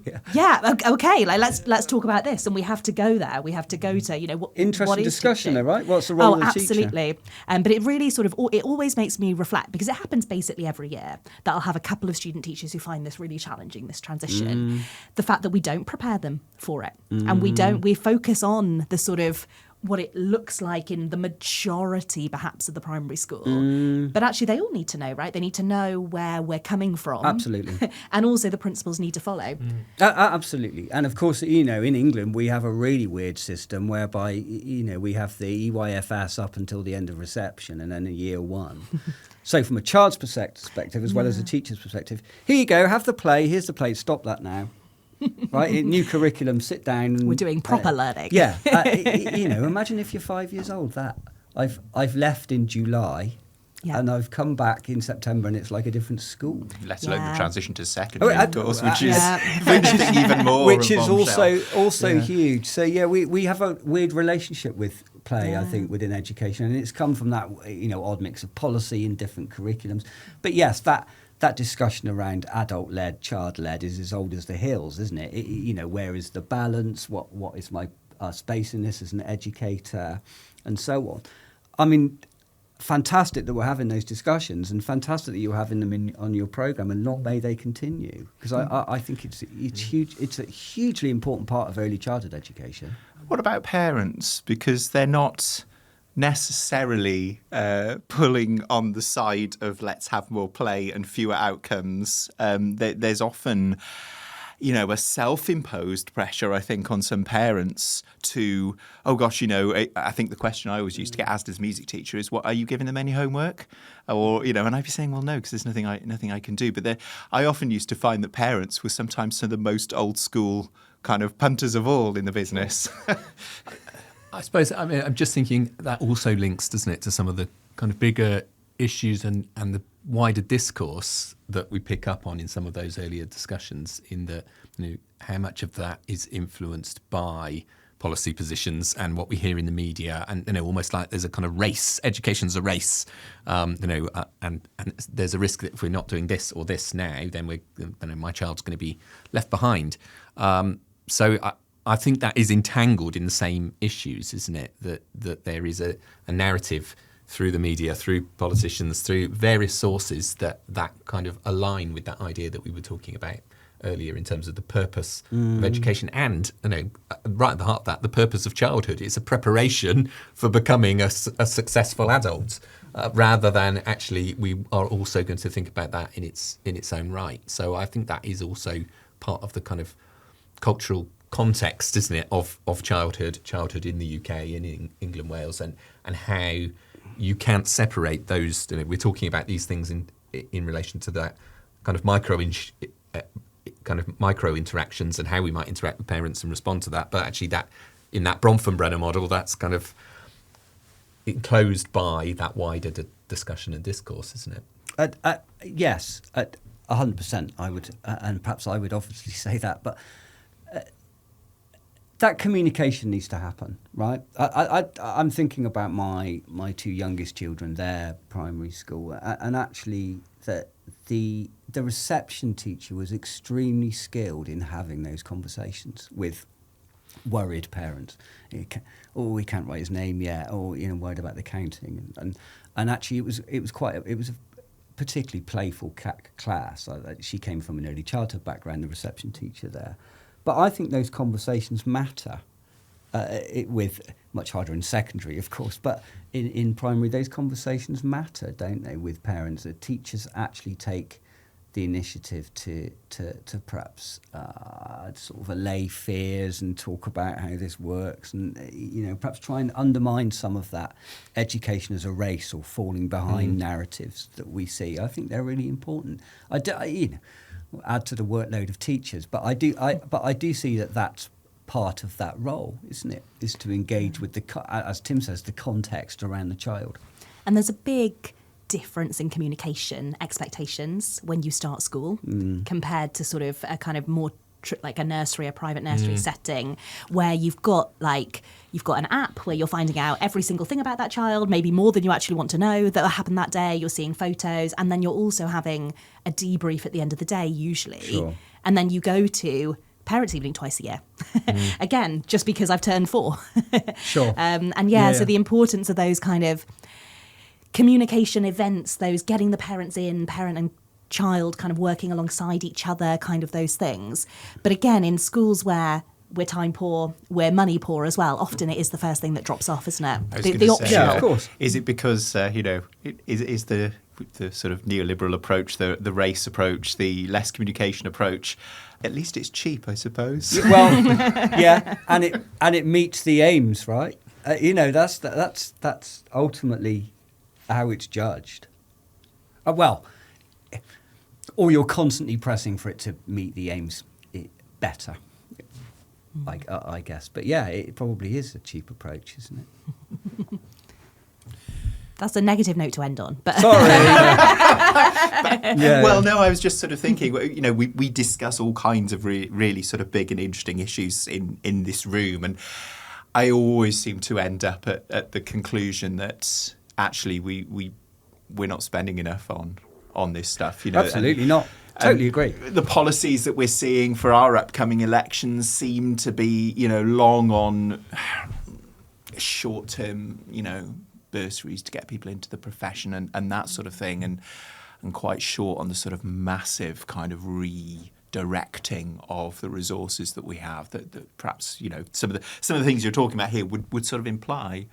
okay, like let's talk about this. And we have to go there. We have to go to, what Interesting is discussion teaching? there, right? What's the role of the teacher? Absolutely. But it really it always makes me reflect, because it happens basically every year that I'll have a couple of student teachers who find this really challenging, this transition. The fact that we don't prepare them for it. And we focus on the sort of what it looks like in the majority, perhaps, of the primary school. But actually, they all need to know, right? They need to know where we're coming from. Absolutely. And also the principals need to follow. Absolutely. And of course, in England, we have a really weird system whereby, we have the EYFS up until the end of reception and then a year 1. So from a child's perspective, as well as a teacher's perspective, here you go, have the play, here's the play, stop that now. Right, new curriculum, sit down. We're doing proper learning. Yeah, imagine if you're 5 years old. That I've left in July, and I've come back in September, and it's like a different school. Let alone the transition to secondary, of course, which is even more. Which is also huge. So we have a weird relationship with play, I think, within education, and it's come from that odd mix of policy and different curriculums. But yes, that discussion around adult-led, child-led is as old as the hills, isn't it? Where is the balance? What is my space in this as an educator, and so on. I mean, fantastic that we're having those discussions, and fantastic that you're having them on your programme, and long may they continue, because I think it's huge. It's a hugely important part of early childhood education. What about parents? Because they're not necessarily pulling on the side of let's have more play and fewer outcomes. There's often, a self-imposed pressure, I think, on some parents to, I think the question I always used to get asked as a music teacher is, what, are you giving them any homework? Or, and I'd be saying, well, no, because there's nothing I can do. But I often used to find that parents were sometimes some of the most old school kind of punters of all in the business. I suppose, I'm just thinking that also links, doesn't it, to some of the kind of bigger issues and the wider discourse that we pick up on in some of those earlier discussions, in the, how much of that is influenced by policy positions and what we hear in the media, and almost like there's a kind of race. Education's a race, and there's a risk that if we're not doing this or this now, then my child's going to be left behind. So I think that is entangled in the same issues, isn't it? That there is a narrative through the media, through politicians, through various sources that kind of align with that idea that we were talking about earlier in terms of the purpose of education, and right at the heart of that, the purpose of childhood. It's a preparation for becoming a successful adult, rather than actually we are also going to think about that in its own right. So I think that is also part of the kind of cultural context, isn't it, of childhood in the UK and in England, Wales, and how you can't separate those. We're talking about these things in relation to that kind of micro interactions and how we might interact with parents and respond to that. But actually, that in that Bronfenbrenner model, that's kind of enclosed by that wider discussion and discourse, isn't it? Yes, 100%. I would, and perhaps I would obviously say that, but. that communication needs to happen, right? I'm thinking about my two youngest children, their primary school, and actually that the reception teacher was extremely skilled in having those conversations with worried parents. We can't write his name yet, or worried about the counting, and actually it was a particularly playful class. She came from an early childhood background, the reception teacher there. But I think those conversations matter, with much harder in secondary, of course, but in primary, those conversations matter, don't they, with parents? That teachers actually take the initiative to perhaps sort of allay fears and talk about how this works, and perhaps try and undermine some of that education as a race or falling behind narratives that we see. I think they're really important. Add to the workload of teachers, but I do see that that's part of that role, isn't it? Is to engage with as Tim says, the context around the child. And there's a big difference in communication expectations when you start school compared to sort of a kind of more like a private nursery setting, where you've got an app where you're finding out every single thing about that child, maybe more than you actually want to know that happened that day. You're seeing photos, and then you're also having a debrief at the end of the day usually. Sure. And then you go to parents' evening twice a year. Again, just because I've turned 4. Sure. So the importance of those kind of communication events, those getting the parents in, parent and child kind of working alongside each other, kind of those things. But again, in schools where we're time poor, we're money poor as well, often it is the first thing that drops off, isn't it? The optional. Yeah, of course. Is it because, is the sort of neoliberal approach, the race approach, the less communication approach, at least it's cheap, I suppose? Well, yeah, and it meets the aims, right? That's ultimately how it's judged. Or you're constantly pressing for it to meet the aims better, I guess. But yeah, it probably is a cheap approach, isn't it? That's a negative note to end on. But Sorry. Well, no, I was just sort of thinking, we discuss all kinds of really sort of big and interesting issues in this room, and I always seem to end up at the conclusion that actually we're not spending enough on this stuff. Absolutely not. Totally agree. The policies that we're seeing for our upcoming elections seem to be, long on short-term, bursaries to get people into the profession and that sort of thing, and quite short on the sort of massive kind of redirecting of the resources that we have that perhaps, some of the things you're talking about here would sort of imply.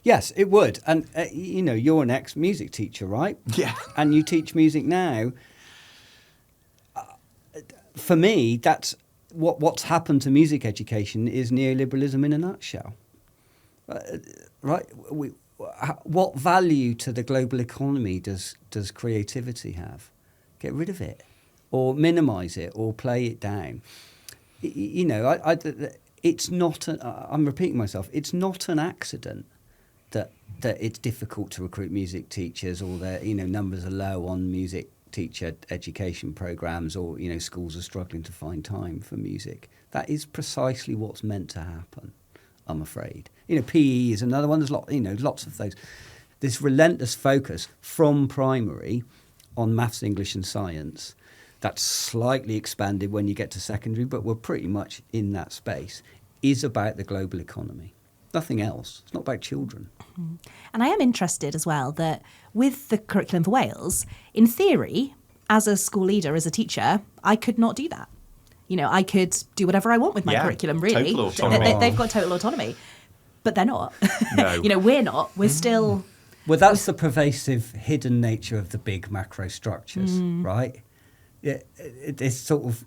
Yes, it would. And, you're an ex-music teacher, right? Yeah. And you teach music now. For me, that's what's happened to music education is neoliberalism in a nutshell. Right? What value to the global economy does creativity have? Get rid of it, or minimise it, or play it down. It's not. I'm repeating myself. It's not an accident that it's difficult to recruit music teachers, or that numbers are low on music teacher education programs, or schools are struggling to find time for music. That is precisely what's meant to happen, I'm afraid. PE is another one. There's lots of those. This relentless focus from primary on maths, English and science, that's slightly expanded when you get to secondary, but we're pretty much in that space, is about the global economy. Nothing else. It's not about children. And I am interested as well that with the curriculum for Wales, in theory, as a school leader, as a teacher, I could not do that. I could do whatever I want with my curriculum, really. Total autonomy. They've got total autonomy. But they're not. No. We're not. We're still... Well, that's the pervasive hidden nature of the big macro structures, right? It's sort of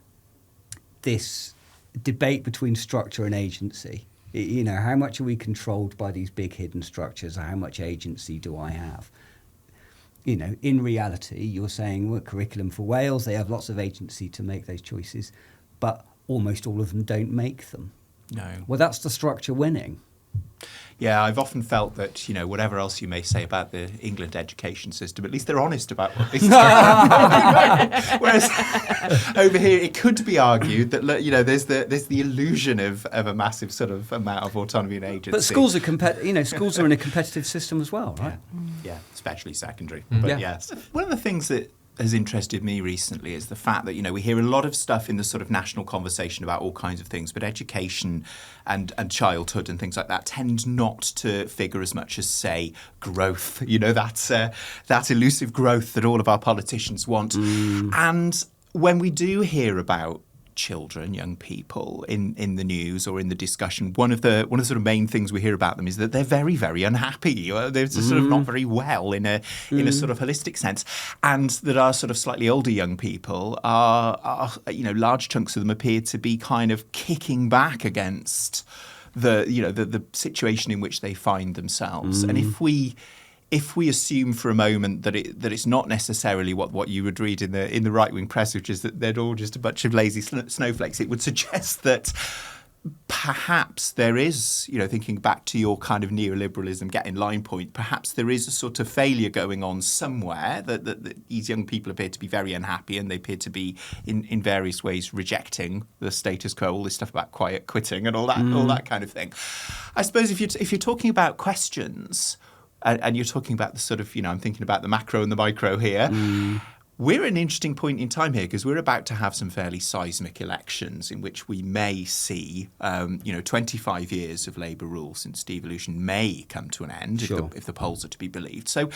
this debate between structure and agency. How much are we controlled by these big hidden structures, or how much agency do I have? In reality, you're saying, well, curriculum for Wales, they have lots of agency to make those choices, but almost all of them don't make them. No. Well, that's the structure winning. Yeah, I've often felt that, whatever else you may say about the England education system, at least they're honest about what they say. Whereas over here, it could be argued that, there's the illusion of a massive sort of amount of autonomy and agency. But schools are schools are in a competitive system as well, right? Yeah, especially secondary. But yes. One of the things that has interested me recently is the fact that, we hear a lot of stuff in the sort of national conversation about all kinds of things, but education and childhood and things like that tend not to figure as much as, say, growth. That elusive growth that all of our politicians want. And when we do hear about children, young people in the news or in the discussion, one of the sort of main things we hear about them is that they're very, very unhappy. They're sort of not very well in a sort of holistic sense, and that our sort of slightly older young people are large chunks of them appear to be kind of kicking back against the situation in which they find themselves. And if we assume for a moment that it's not necessarily what you would read in the right-wing press, which is that they're all just a bunch of lazy snowflakes, it would suggest that perhaps there is, thinking back to your kind of neoliberalism get in line point, perhaps there is a sort of failure going on somewhere that these young people appear to be very unhappy, and they appear to be in various ways rejecting the status quo, all this stuff about quiet quitting and all that kind of thing. I suppose if you're talking about questions, and you're talking about the sort of, I'm thinking about the macro and the micro here. We're at an interesting point in time here because we're about to have some fairly seismic elections in which we may see, 25 years of Labour rule since devolution may come to an end if the polls are to be believed. So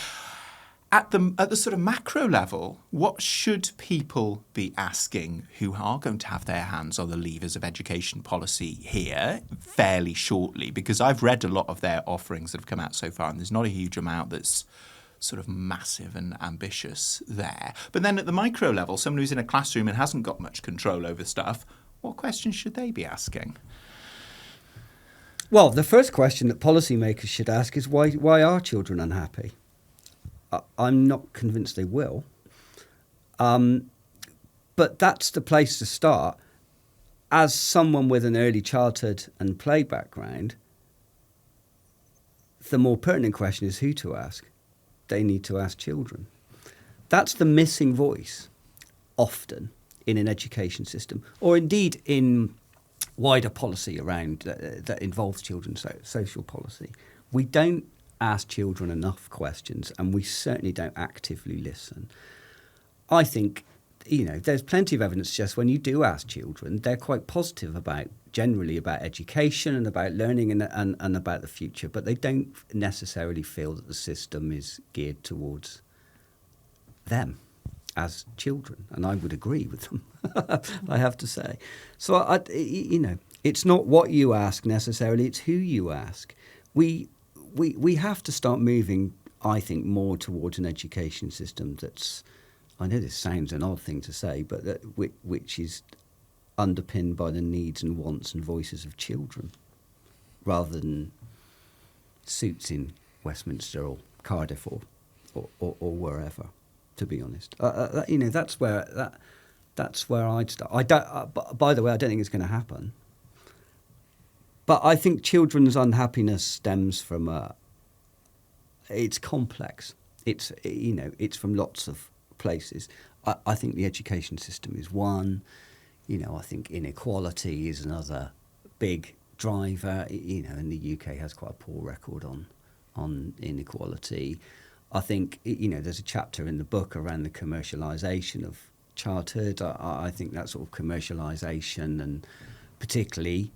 at the sort of macro level, what should people be asking who are going to have their hands on the levers of education policy here fairly shortly? Because I've read a lot of their offerings that have come out so far, and there's not a huge amount that's sort of massive and ambitious there. But then at the micro level, someone who's in a classroom and hasn't got much control over stuff, what questions should they be asking? Well, the first question that policymakers should ask is why are children unhappy? I'm not convinced they will. But that's the place to start. As someone with an early childhood and play background, the more pertinent question is who to ask. They need to ask children. That's the missing voice, often, in an education system, or indeed in wider policy around that involves children's social policy. We don't ask children enough questions, and we certainly don't actively listen. I think, there's plenty of evidence just when you do ask children, they're quite positive generally about education and about learning and about the future, but they don't necessarily feel that the system is geared towards them as children, and I would agree with them, I have to say. So, it's not what you ask necessarily, it's who you ask. We have to start moving, I think, more towards an education system that's, I know this sounds an odd thing to say, but which is underpinned by the needs and wants and voices of children, rather than suits in Westminster or Cardiff or wherever. To be honest, that's where I'd start. By the way, I don't think it's going to happen. But I think children's unhappiness stems from it's complex. It's from lots of places. I think the education system is one. I think inequality is another big driver. And the UK has quite a poor record on inequality. I think there's a chapter in the book around the commercialisation of childhood. I think that sort of commercialisation, and particularly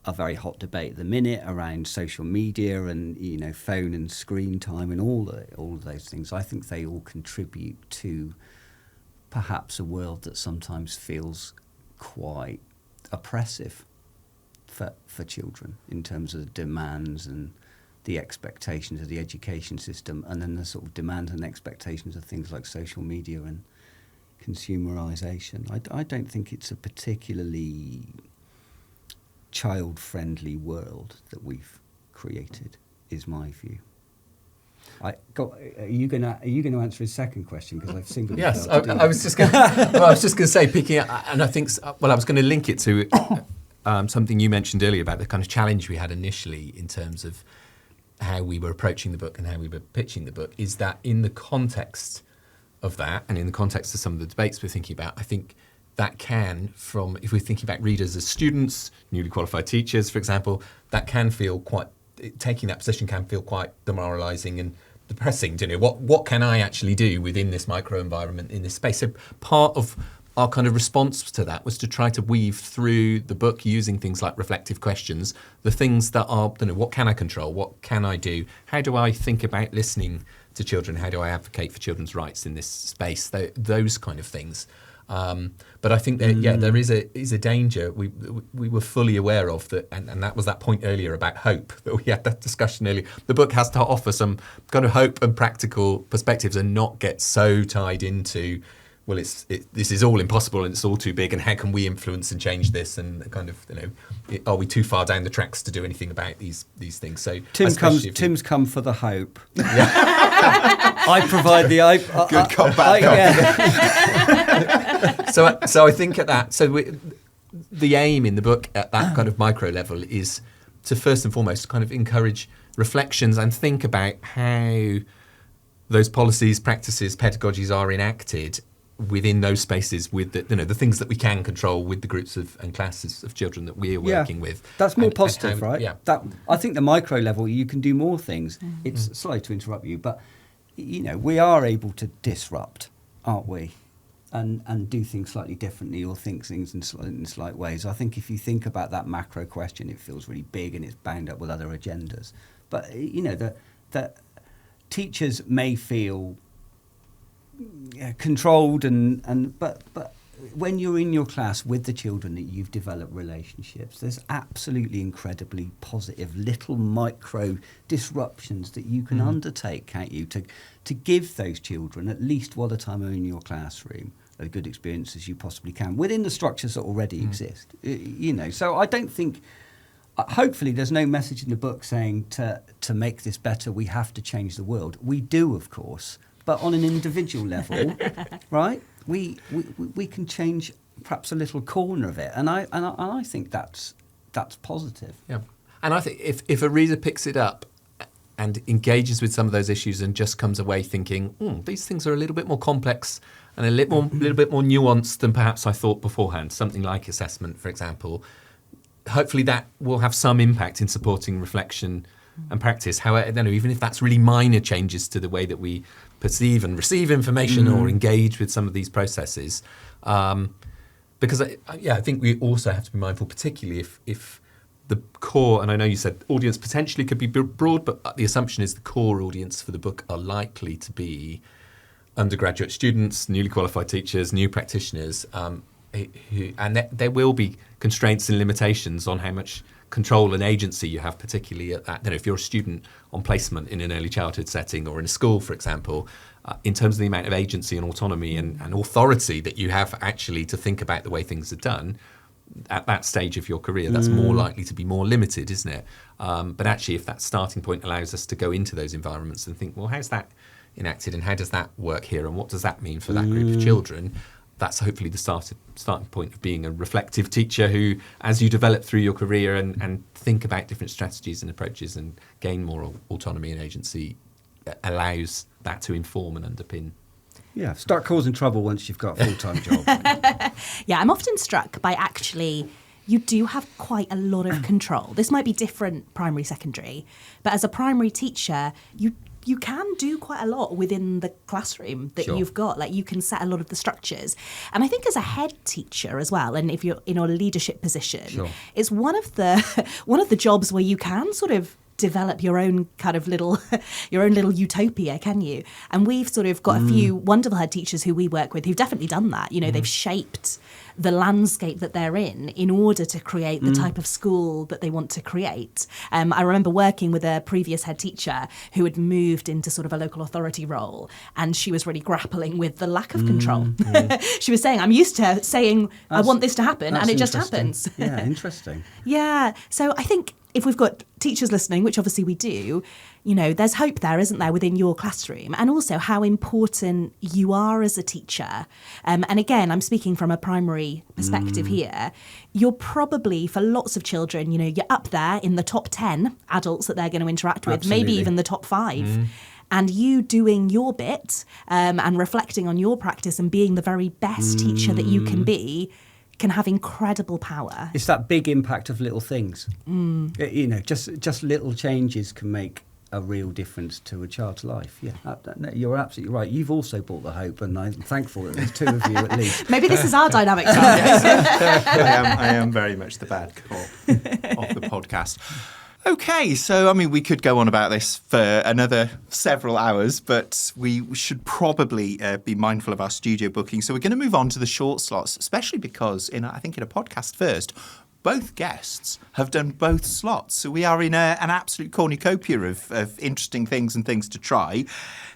a very hot debate at the minute around social media and phone and screen time and all of those things. I think they all contribute to perhaps a world that sometimes feels quite oppressive for children in terms of the demands and the expectations of the education system, and then the sort of demands and expectations of things like social media and consumerisation. I don't think it's a particularly child-friendly world that we've created, is my view. Are you going to answer his second question, because I've singled it out? Yes, I was just going to say, picking up, and I think, I was going to link it to something you mentioned earlier about the kind of challenge we had initially in terms of how we were approaching the book and how we were pitching the book, is that in the context of that and in the context of some of the debates we're thinking about, I think that can, if we're thinking about readers as students, newly qualified teachers, for example, that can feel quite, taking that position can feel quite demoralising and depressing. You know, what can I actually do within this microenvironment in this space? So part of our kind of response to that was to try to weave through the book using things like reflective questions, the things that are, you know, what can I control? What can I do? How do I think about listening to children? How do I advocate for children's rights in this space? Those kind of things. But I think that, there is a danger we were fully aware of that, and that was that point earlier about hope that we had that discussion earlier. The book has to offer some kind of hope and practical perspectives and not get so tied into, well, this is all impossible and it's all too big, and how can we influence and change this, and kind of, you know, are we too far down the tracks to do anything about these things? So Tim's come for the hope. I provide the good cop, bad cop. So I think at that, the aim in the book at that kind of micro level is to first and foremost kind of encourage reflections and think about how those policies, practices, pedagogies are enacted within those spaces with the things that we can control with the groups and classes of children that we're working with. That's more positive, right? Yeah. I think the micro level, you can do more things. It's sorry to interrupt you, but you know, we are able to disrupt, aren't we? And do things slightly differently, or think things in slight ways. I think if you think about that macro question, it feels really big and it's bound up with other agendas. But you know, the teachers may feel controlled but when you're in your class with the children that you've developed relationships, there's absolutely incredibly positive little micro disruptions that you can undertake, can't you, to give those children, at least while the time they're in your classroom, a good experience as you possibly can within the structures that already exist. You know, so I don't think, hopefully there's no message in the book saying to make this better we have to change the world. We do, of course, but on an individual level, right? We can change perhaps a little corner of it, and I think that's positive. Yeah, and I think if a reader picks it up and engages with some of those issues and just comes away thinking, these things are a little bit more complex and a little bit more nuanced than perhaps I thought beforehand, something like assessment, for example, hopefully that will have some impact in supporting reflection and practice. However, even if that's really minor changes to the way that we perceive and receive information or engage with some of these processes, because I think we also have to be mindful, particularly if the core, and I know you said audience potentially could be broad, but the assumption is the core audience for the book are likely to be undergraduate students, newly qualified teachers, new practitioners, and there will be constraints and limitations on how much control and agency you have, particularly at that. If you're a student on placement in an early childhood setting or in a school, for example, in terms of the amount of agency and autonomy and authority that you have actually to think about the way things are done, at that stage of your career, that's more likely to be more limited, isn't it? But actually, if that starting point allows us to go into those environments and think, well, how's that enacted and how does that work here and what does that mean for that group of children? That's hopefully the starting point of being a reflective teacher who, as you develop through your career and think about different strategies and approaches and gain more autonomy and agency, allows that to inform and underpin. Yeah, start causing trouble once you've got a full-time job. Yeah, I'm often struck by actually you do have quite a lot of control. This might be different primary, secondary, but as a primary teacher, you can do quite a lot within the classroom that you've got. Like, you can set a lot of the structures. And I think as a head teacher as well, and if you're in a leadership position, it's one of the jobs where you can sort of develop your own kind of little utopia, can you? And we've sort of got a few wonderful head teachers who we work with who've definitely done that. You know, they've shaped the landscape that they're in order to create the type of school that they want to create. I remember working with a previous head teacher who had moved into sort of a local authority role, and she was really grappling with the lack of control. She was saying, I'm used to saying, I want this to happen, and it just happens. Yeah, interesting. Yeah, so I think if we've got teachers listening, which obviously we do, there's hope there, isn't there, within your classroom, and also how important you are as a teacher. And again, I'm speaking from a primary perspective here. You're probably, for lots of children, you're up there in the top 10 adults that they're going to interact with, maybe even the top 5. And you doing your bit and reflecting on your practice and being the very best teacher that you can be can have incredible power. It's that big impact of little things. Just little changes can make a real difference to a child's life. Yeah, you're absolutely right. You've also brought the hope, and I'm thankful that there's 2 of you at least. Maybe this is our dynamic. I am very much the bad cop of the podcast. Okay, so we could go on about this for another several hours, but we should probably be mindful of our studio booking. So we're going to move on to the short slots, especially because I think in a podcast first, both guests have done both slots. So we are in an absolute cornucopia of interesting things and things to try.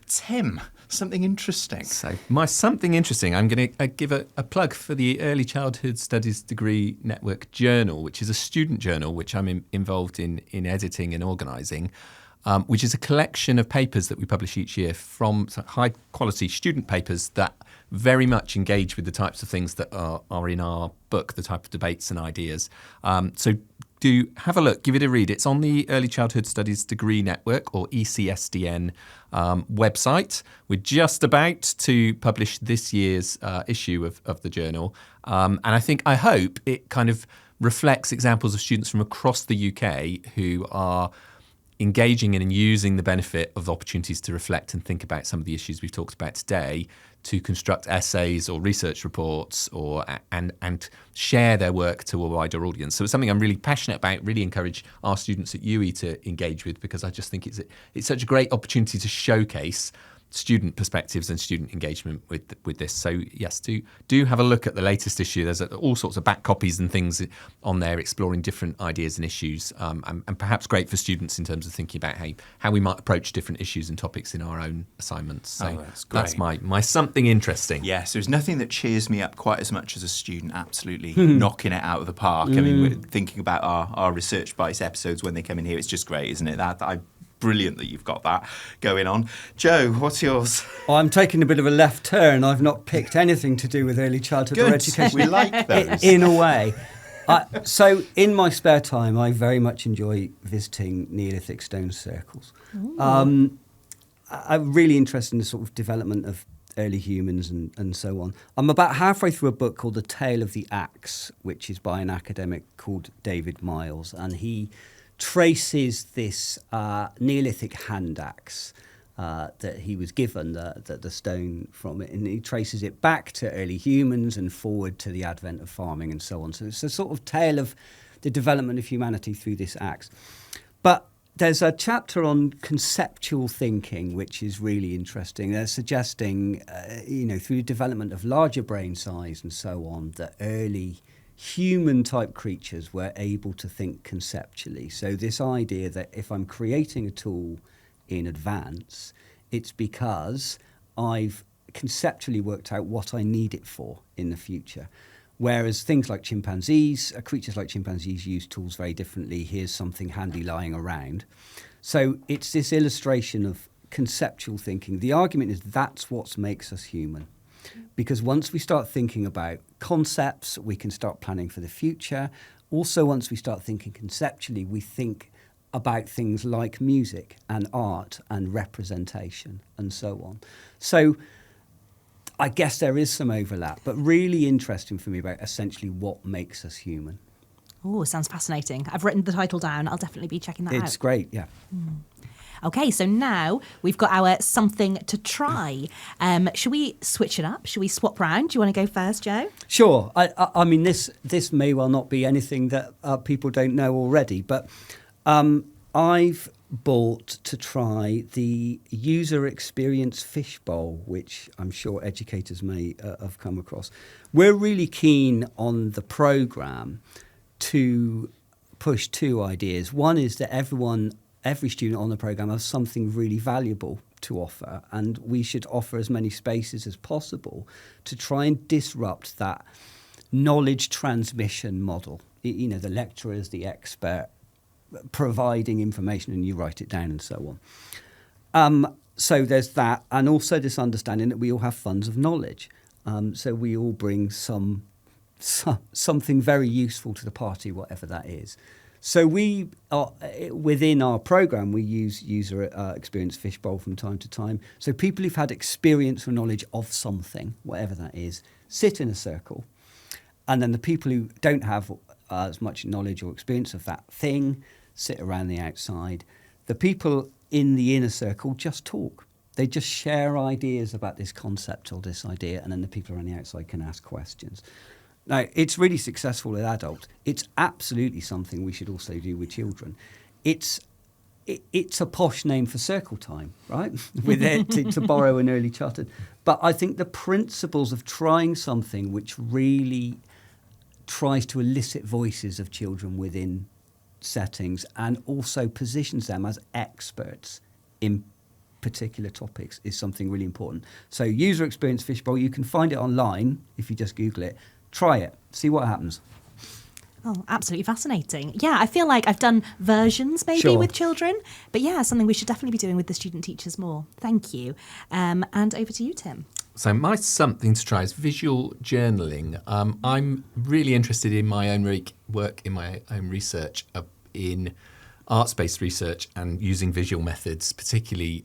Tim, something interesting. So my something interesting, I'm going to give a plug for the Early Childhood Studies Degree Network Journal, which is a student journal which I'm involved in editing and organising, which is a collection of papers that we publish each year from high quality student papers that very much engage with the types of things that are in our book, the type of debates and ideas. So do have a look, give it a read. It's on the Early Childhood Studies Degree Network, or ECSDN, website. We're just about to publish this year's issue of the journal. And I hope it kind of reflects examples of students from across the UK who are engaging in and using the benefit of the opportunities to reflect and think about some of the issues we've talked about today, to construct essays or research reports and share their work to a wider audience. So it's something I'm really passionate about, really encourage our students at UE to engage with, because I just think it's such a great opportunity to showcase student perspectives and student engagement with this. So yes, do have a look at the latest issue. There's all sorts of back copies and things on there exploring different ideas and issues, and perhaps great for students in terms of thinking about how we might approach different issues and topics in our own assignments. So that's my something interesting. Yes, there's nothing that cheers me up quite as much as a student absolutely knocking it out of the park. We're thinking about our Research Bites episodes when they come in here. It's just great, isn't it? Brilliant that you've got that going on. Joe, what's yours? I'm taking a bit of a left turn. I've not picked anything to do with early childhood or education. We like those. In a way. So in my spare time, I very much enjoy visiting Neolithic stone circles. I'm really interested in the sort of development of early humans and so on. I'm about halfway through a book called The Tale of the Axe, which is by an academic called David Miles, and he traces this Neolithic hand axe that he was given, the stone from it, and he traces it back to early humans and forward to the advent of farming and so on. So it's a sort of tale of the development of humanity through this axe. But there's a chapter on conceptual thinking, which is really interesting. They're suggesting, through the development of larger brain size and so on, that early human-type creatures were able to think conceptually. So this idea that if I'm creating a tool in advance, it's because I've conceptually worked out what I need it for in the future. Whereas things like chimpanzees, creatures like chimpanzees use tools very differently. Here's something handy lying around. So it's this illustration of conceptual thinking. The argument is that's what makes us human. Because once we start thinking about concepts, we can start planning for the future. Also, once we start thinking conceptually, we think about things like music and art and representation and so on. So I guess there is some overlap, but really interesting for me about essentially what makes us human. Oh, sounds fascinating. I've written the title down. I'll definitely be checking that out. It's great, yeah. Okay, so now we've got our something to try. Should we switch it up? Should we swap round? Do you want to go first, Joe? Sure. I mean, this may well not be anything that people don't know already, but I've bought to try the user experience fishbowl, which I'm sure educators may have come across. We're really keen on the programme to push 2 ideas. One is that every student on the programme has something really valuable to offer, and we should offer as many spaces as possible to try and disrupt that knowledge transmission model. The lecturer is the expert, providing information and you write it down and so on. So there's that, and also this understanding that we all have funds of knowledge. So we all bring something very useful to the party, whatever that is. So we are, within our programme, we use user experience fishbowl from time to time. So people who've had experience or knowledge of something, whatever that is, sit in a circle. And then the people who don't have as much knowledge or experience of that thing sit around the outside. The people in the inner circle just talk. They just share ideas about this concept or this idea, and then the people around the outside can ask questions. Now, it's really successful with adults. It's absolutely something we should also do with children. It's a posh name for circle time, right? With it, to borrow an early childhood. But I think the principles of trying something which really tries to elicit voices of children within settings and also positions them as experts in particular topics is something really important. So user experience fishbowl, you can find it online if you just Google it. Try it, see what happens. Oh, absolutely fascinating. Yeah, I feel like I've done versions maybe with children, but yeah, something we should definitely be doing with the student teachers more. Thank you. And over to you, Tim. So my something to try is visual journaling. I'm really interested in my own work, in my own research in arts-based research and using visual methods, particularly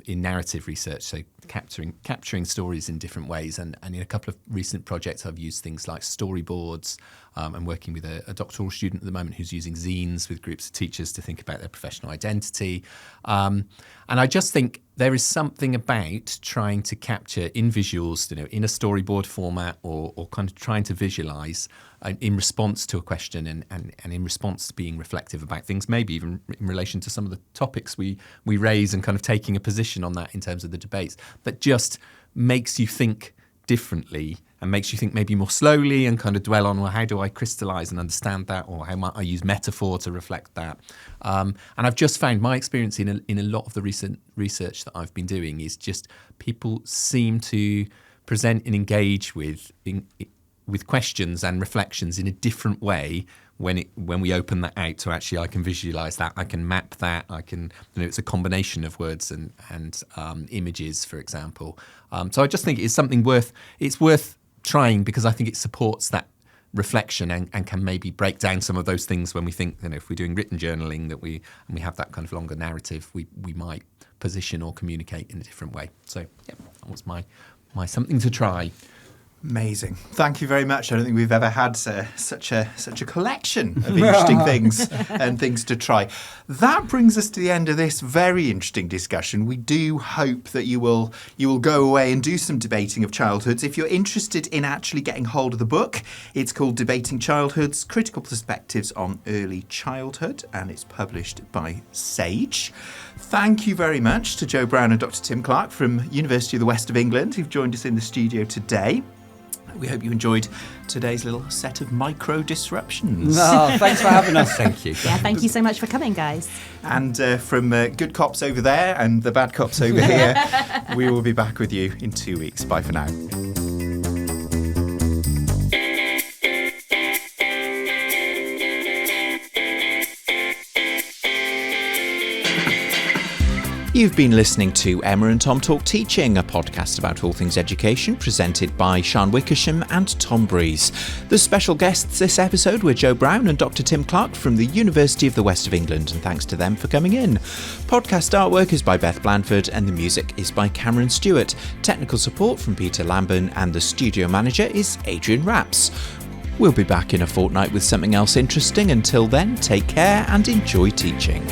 in narrative research, so capturing stories in different ways. And in a couple of recent projects, I've used things like storyboards. I'm working with a doctoral student at the moment who's using zines with groups of teachers to think about their professional identity. And I just think there is something about trying to capture in visuals, in a storyboard format or kind of trying to visualise in response to a question and in response to being reflective about things, maybe even in relation to some of the topics we raise and kind of taking a position on that in terms of the debates, that just makes you think differently and makes you think maybe more slowly and kind of dwell on, well, how do I crystallise and understand that, or how might I use metaphor to reflect that? And I've just found my experience in a lot of the recent research that I've been doing is just people seem to present and engage with questions and reflections in a different way when we open that out. So actually I can visualise that, I can map that, I can, it's a combination of words and images, for example. So I just think it's something worth trying, because I think it supports that reflection and can maybe break down some of those things when we think, if we're doing written journaling and we have that kind of longer narrative, we might position or communicate in a different way. So yeah, that was my something to try. Amazing. Thank you very much. I don't think we've ever had such a collection of interesting things and things to try. That brings us to the end of this very interesting discussion. We do hope that you will go away and do some debating of childhoods. If you're interested in actually getting hold of the book, it's called Debating Childhoods, Critical Perspectives on Early Childhood, and it's published by Sage. Thank you very much to Joe Brown and Dr. Tim Clark from University of the West of England, who've joined us in the studio today. We hope you enjoyed today's little set of micro disruptions. Oh, thanks for having us. Thank you. Yeah, thank you so much for coming, guys. And from good cops over there and the bad cops over here, we will be back with you in 2 weeks. Bye for now. You've been listening to Emma and Tom Talk Teaching, a podcast about all things education, presented by Sian Wickersham and Tom Breeze. The special guests this episode were Joe Brown and Dr. Tim Clark from the University of the West of England, and thanks to them for coming in. Podcast artwork is by Beth Blandford and the music is by Cameron Stewart. Technical support from Peter Lamben and the studio manager is Adrian Rapps. We'll be back in a fortnight with something else interesting. Until then, take care and enjoy teaching.